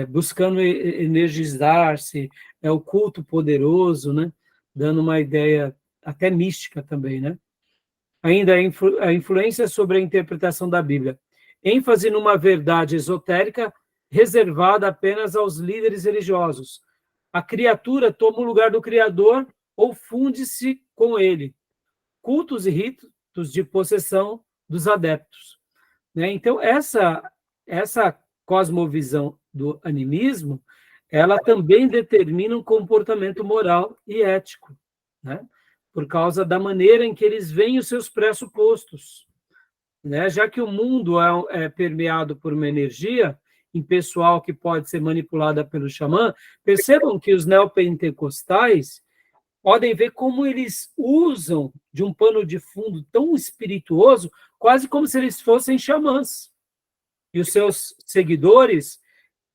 Buscando energizar-se, o culto poderoso, né? Dando uma ideia até mística também, né? Ainda a influência sobre a interpretação da Bíblia. ênfase numa verdade esotérica reservada apenas aos líderes religiosos. A criatura toma o lugar do Criador ou funde-se com ele. Cultos e ritos de possessão dos adeptos. Né? Então, essa cosmovisão do animismo, ela também determina um comportamento moral e ético, né? Por causa da maneira em que eles veem os seus pressupostos. Né? Já que o mundo é permeado por uma energia impessoal que pode ser manipulada pelo xamã, percebam que os neopentecostais podem ver como eles usam de um pano de fundo tão espirituoso, quase como se eles fossem xamãs. E os seus seguidores,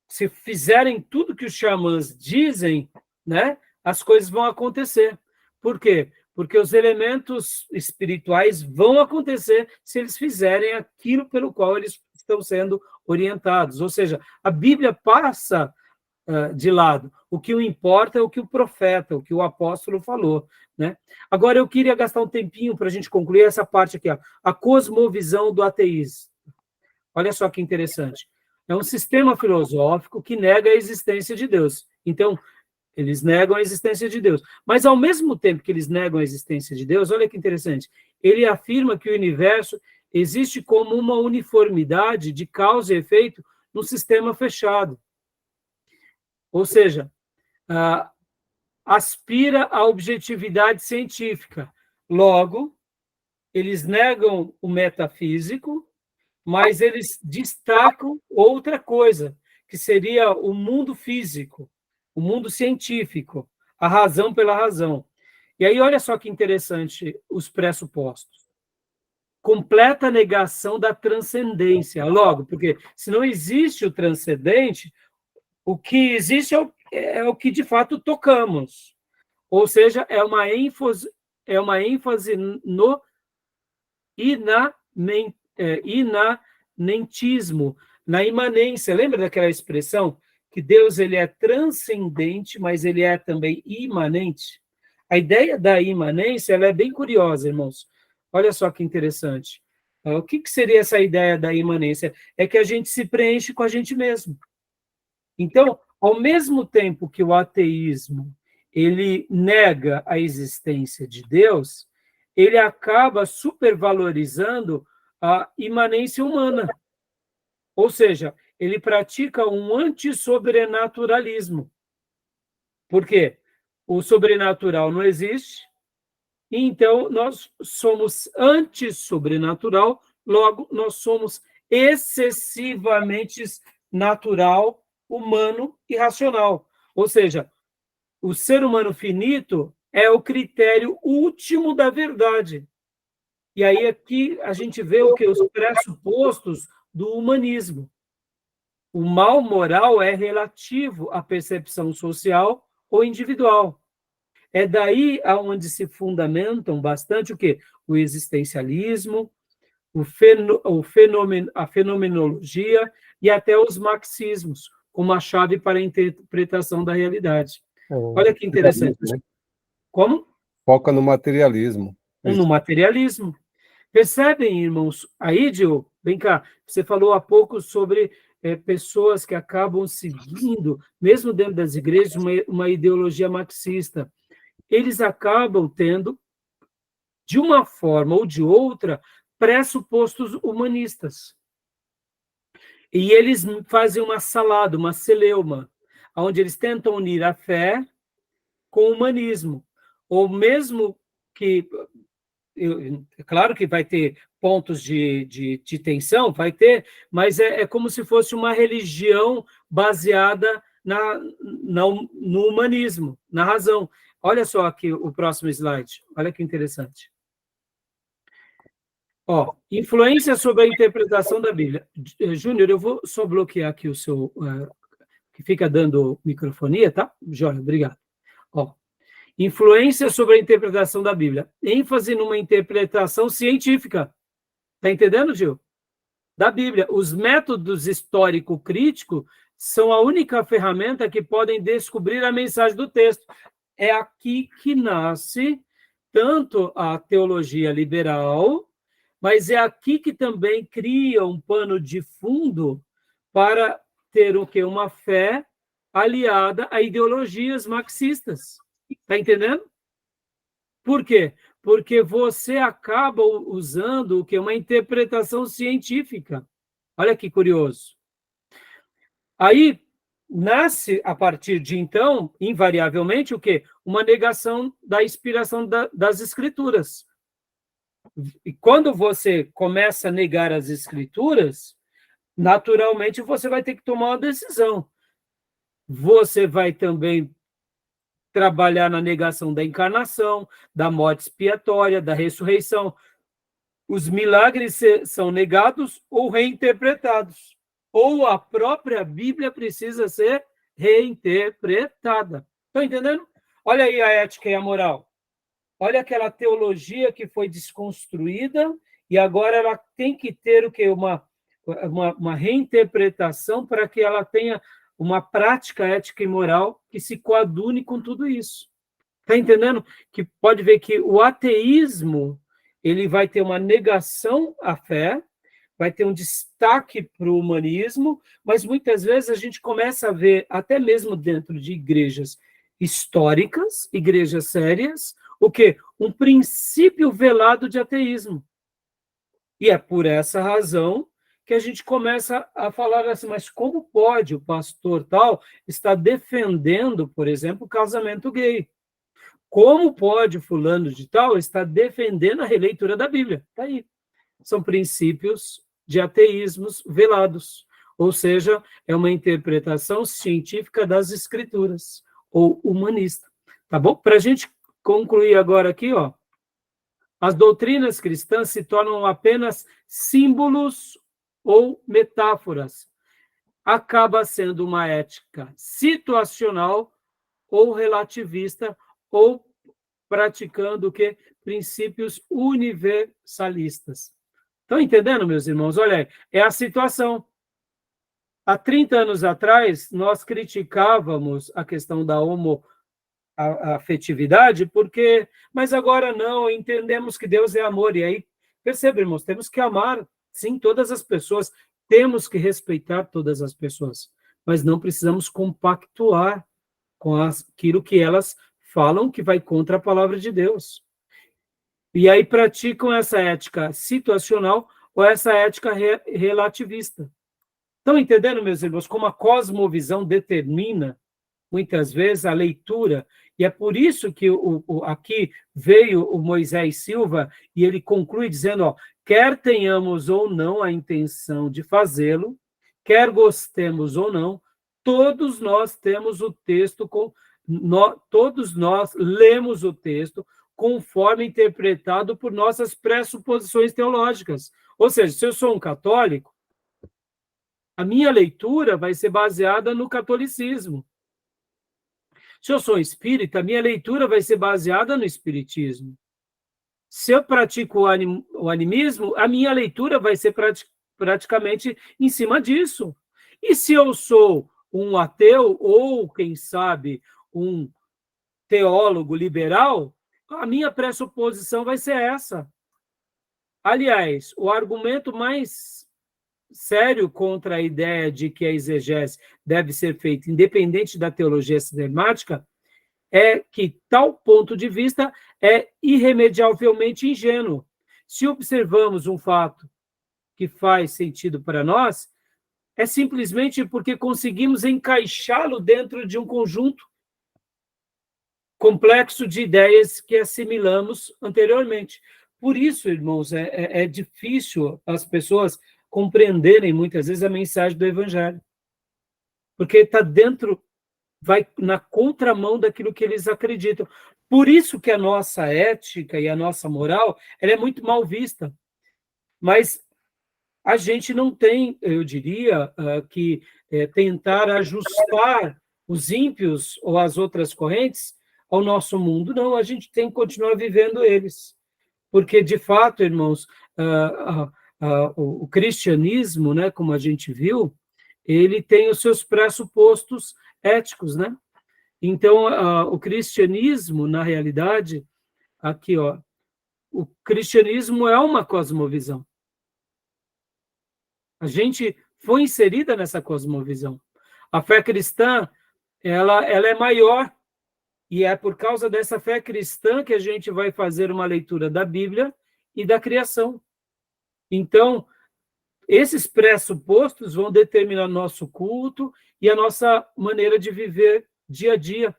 se fizerem tudo que os xamãs dizem, né, as coisas vão acontecer. Por quê? Porque os elementos espirituais vão acontecer se eles fizerem aquilo pelo qual eles estão sendo orientados. Ou seja, a Bíblia passa de lado. O que importa é o que o profeta, o que o apóstolo falou. Né? Agora, eu queria gastar um tempinho para a gente concluir essa parte aqui, ó, a cosmovisão do ateísmo. Olha só que interessante. É um sistema filosófico que nega a existência de Deus. Então, eles negam a existência de Deus. Mas, ao mesmo tempo que eles negam a existência de Deus, olha que interessante, ele afirma que o universo existe como uma uniformidade de causa e efeito num sistema fechado. Ou seja, aspira à objetividade científica. Logo, eles negam o metafísico, mas eles destacam outra coisa, que seria o mundo físico, o mundo científico, a razão pela razão. E aí, olha só que interessante os pressupostos. Completa negação da transcendência. Logo, porque se não existe o transcendente, o que existe é o que de fato tocamos. Ou seja, é uma ênfase no inanentismo, na imanência. Lembra daquela expressão que Deus ele é transcendente, mas ele é também imanente? A ideia da imanência ela é bem curiosa, irmãos. Olha só que interessante. O que seria essa ideia da imanência? É que a gente se preenche com a gente mesmo. Então, Ao mesmo tempo que o ateísmo ele nega a existência de Deus, ele acaba supervalorizando a imanência humana. Ou seja, ele pratica um antissobrenaturalismo. Por quê? O sobrenatural não existe, então nós somos antissobrenatural, logo nós somos excessivamente natural, humano e racional. Ou seja, o ser humano finito é o critério último da verdade. E aí aqui a gente vê o que? Os pressupostos do humanismo. O mal moral é relativo à percepção social ou individual. É daí aonde se fundamentam bastante o quê? O existencialismo, a fenomenologia e até os marxismos, como a chave para a interpretação da realidade. Olha que interessante. Como? Foca no materialismo. No materialismo. Percebem, irmãos? Aí, Diogo, vem cá, você falou há pouco sobre pessoas que acabam seguindo, mesmo dentro das igrejas, uma ideologia marxista. Eles acabam tendo, de uma forma ou de outra, pressupostos humanistas. E eles fazem uma salada, uma celeuma, onde eles tentam unir a fé com o humanismo. Ou mesmo que... É claro que vai ter pontos de tensão, vai ter, mas é como se fosse uma religião baseada no humanismo, na razão. Olha só aqui o próximo slide, olha que interessante. Ó, influência sobre a interpretação da Bíblia. Júnior, eu vou só bloquear aqui o seu, que fica dando microfonia, tá? Jóia, obrigado. Ó, influência sobre a interpretação da Bíblia. ênfase numa interpretação científica. Está entendendo, Gil? Da Bíblia. Os métodos histórico-críticos são a única ferramenta que podem descobrir a mensagem do texto. É aqui que nasce tanto a teologia liberal, mas é aqui que também cria um pano de fundo para ter o quê? Uma fé aliada a ideologias marxistas. Está entendendo? Por quê? Porque você acaba usando o que? Uma interpretação científica. Olha que curioso. Aí nasce, a partir de então, invariavelmente, o quê? Uma negação da inspiração das escrituras. E quando você começa a negar as escrituras, naturalmente você vai ter que tomar uma decisão. Você vai também trabalhar na negação da encarnação, da morte expiatória, da ressurreição. Os milagres são negados ou reinterpretados. Ou a própria Bíblia precisa ser reinterpretada. Estão entendendo? Olha aí a ética e a moral. Olha aquela teologia que foi desconstruída e agora ela tem que ter o quê? Uma reinterpretação para que ela tenha uma prática ética e moral que se coadune com tudo isso. Está entendendo? Que pode ver que o ateísmo ele vai ter uma negação à fé, vai ter um destaque para o humanismo, mas muitas vezes a gente começa a ver, até mesmo dentro de igrejas históricas, igrejas sérias, o quê? Um princípio velado de ateísmo. E é por essa razão que a gente começa a falar assim, mas como pode o pastor tal estar defendendo, por exemplo, o casamento gay? Como pode fulano de tal estar defendendo a releitura da Bíblia? Está aí. São princípios de ateísmos velados, ou seja, é uma interpretação científica das escrituras, ou humanista. Tá bom? Para a gente concluir agora aqui, ó, as doutrinas cristãs se tornam apenas símbolos ou metáforas. Acaba sendo uma ética situacional ou relativista, ou praticando o quê? Princípios universalistas. Estão entendendo, meus irmãos? Olha aí, é a situação. Há 30 anos atrás, nós criticávamos a questão da homoafetividade, mas agora não, entendemos que Deus é amor. E aí, perceba, irmãos, temos que amar, sim, todas as pessoas, temos que respeitar todas as pessoas. mas não precisamos compactuar com aquilo que elas falam que vai contra a palavra de Deus. E aí praticam essa ética situacional ou essa ética relativista. Estão entendendo, meus irmãos, como a cosmovisão determina, muitas vezes, a leitura? E é por isso que aqui veio o Moisés Silva e ele conclui dizendo, ó, quer tenhamos ou não a intenção de fazê-lo, quer gostemos ou não, todos nós temos o texto, todos nós lemos o texto conforme interpretado por nossas pressuposições teológicas. Ou seja, se eu sou um católico, a minha leitura vai ser baseada no catolicismo. Se eu sou espírita, a minha leitura vai ser baseada no espiritismo. Se eu pratico o animismo, a minha leitura vai ser praticamente em cima disso. E se eu sou um ateu ou, quem sabe, um teólogo liberal, a minha pressuposição vai ser essa. Aliás, o argumento mais sério contra a ideia de que a exegese deve ser feita independente da teologia sistemática é que tal ponto de vista é irremediavelmente ingênuo. Se observamos um fato que faz sentido para nós, é simplesmente porque conseguimos encaixá-lo dentro de um conjunto complexo de ideias que assimilamos anteriormente. Por isso, irmãos, é difícil as pessoas compreenderem muitas vezes a mensagem do Evangelho, porque está dentro, vai na contramão daquilo que eles acreditam. Por isso que a nossa ética e a nossa moral, ela é muito mal vista. Mas a gente não tem, eu diria, que tentar ajustar os ímpios ou as outras correntes ao nosso mundo. Não, a gente tem que continuar vivendo eles. Porque, de fato, irmãos, o cristianismo, né, como a gente viu, ele tem os seus pressupostos éticos, né? Então, o cristianismo, na realidade, aqui, ó, o cristianismo é uma cosmovisão. A gente foi inserida nessa cosmovisão. A fé cristã, ela é maior, e é por causa dessa fé cristã que a gente vai fazer uma leitura da Bíblia e da criação. Então, esses pressupostos vão determinar nosso culto e a nossa maneira de viver dia a dia,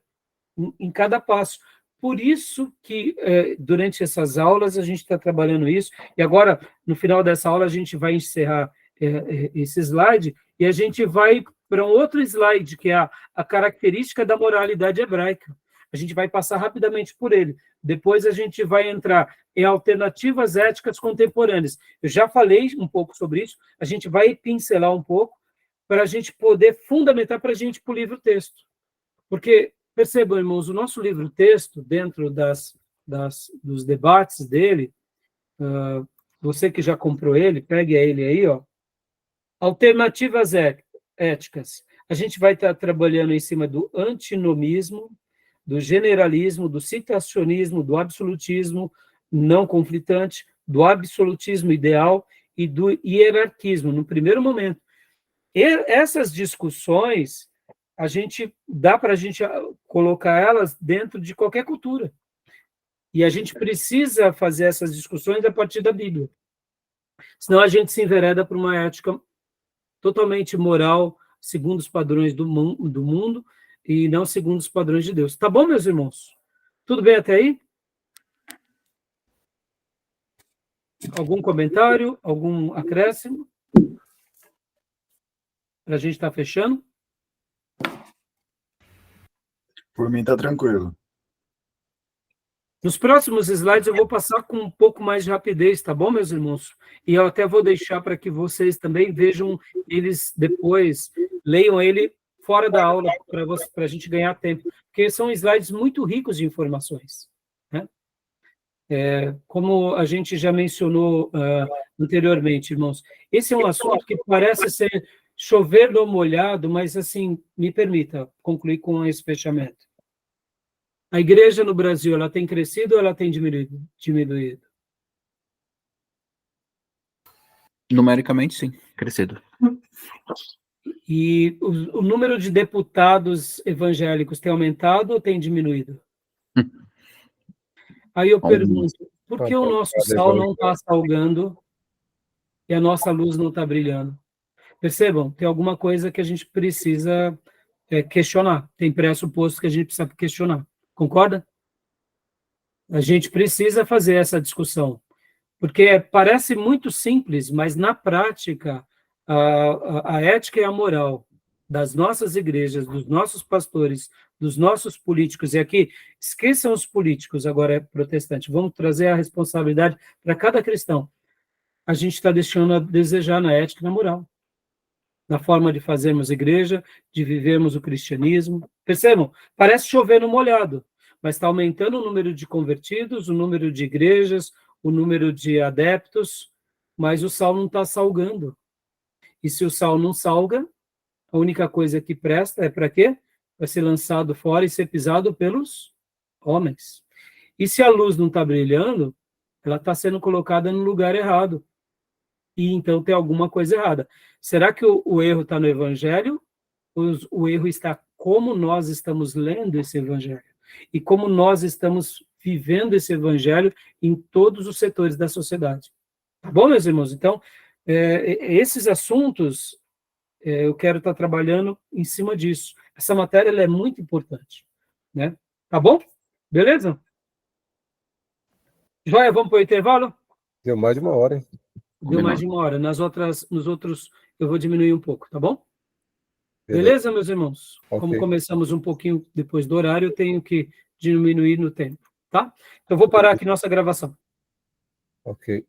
em cada passo. Por isso que, durante essas aulas, a gente está trabalhando isso, e agora, no final dessa aula, a gente vai encerrar esse slide, e a gente vai para um outro slide, que é a característica da moralidade hebraica. A gente vai passar rapidamente por ele. Depois a gente vai entrar em alternativas éticas contemporâneas. Eu já falei um pouco sobre isso, a gente vai pincelar um pouco para a gente poder fundamentar para a gente para o livro-texto. Porque, percebam, irmãos, o nosso livro-texto, dentro dos debates dele, você que já comprou ele, pegue ele aí, ó, alternativas éticas. A gente vai estar trabalhando em cima do antinomismo, do generalismo, do citacionismo, do absolutismo não conflitante, do absolutismo ideal e do hierarquismo, no primeiro momento. E essas discussões, dá para a gente colocar elas dentro de qualquer cultura. E a gente precisa fazer essas discussões a partir da Bíblia. Senão a gente se envereda para uma ética totalmente moral, segundo os padrões do mundo, e não segundo os padrões de Deus. Tá bom, meus irmãos? Tudo bem até aí? Algum comentário? Algum acréscimo? Para a gente estar fechando? Por mim tá tranquilo. Nos próximos slides eu vou passar com um pouco mais de rapidez, tá bom, meus irmãos? E eu até vou deixar para que vocês também vejam eles depois, leiam ele fora da aula, para a gente ganhar tempo, porque são slides muito ricos de informações, né? Como a gente já mencionou anteriormente, irmãos, esse é um assunto que parece ser chover no molhado, mas, assim, me permita concluir com esse fechamento. A igreja no Brasil, ela tem crescido ou ela tem diminuído? Numericamente, sim, crescido. E o número de deputados evangélicos tem aumentado ou tem diminuído? Aí eu pergunto, por que o nosso sal não está salgando e a nossa luz não está brilhando? Percebam, tem alguma coisa que a gente precisa questionar. Tem pressupostos que a gente precisa questionar. Concorda? A gente precisa fazer essa discussão. Porque parece muito simples, mas na prática, a ética e a moral das nossas igrejas, dos nossos pastores, dos nossos políticos, e aqui, esqueçam os políticos, agora é protestante, vamos trazer a responsabilidade para cada cristão. A gente está deixando a desejar na ética e na moral, na forma de fazermos igreja, de vivermos o cristianismo. Percebam? Parece chover no molhado, mas está aumentando o número de convertidos, o número de igrejas, o número de adeptos, mas o sal não está salgando. E se o sal não salga, a única coisa que presta é para quê? Para ser lançado fora e ser pisado pelos homens. E se a luz não está brilhando, ela está sendo colocada no lugar errado. E então tem alguma coisa errada. Será que o erro está no evangelho? O erro está como nós estamos lendo esse evangelho? E como nós estamos vivendo esse evangelho em todos os setores da sociedade. Tá bom, meus irmãos? Então, esses assuntos, eu quero estar trabalhando em cima disso. Essa matéria ela é muito importante. Né? Tá bom? Beleza? Joia, vamos para o intervalo? Deu mais de uma hora, hein? Deu mais de uma hora. Nos outros, eu vou diminuir um pouco, tá bom? Beleza, meus irmãos? Okay. Como começamos um pouquinho depois do horário, eu tenho que diminuir no tempo, tá? Então, eu vou parar aqui nossa gravação. Ok.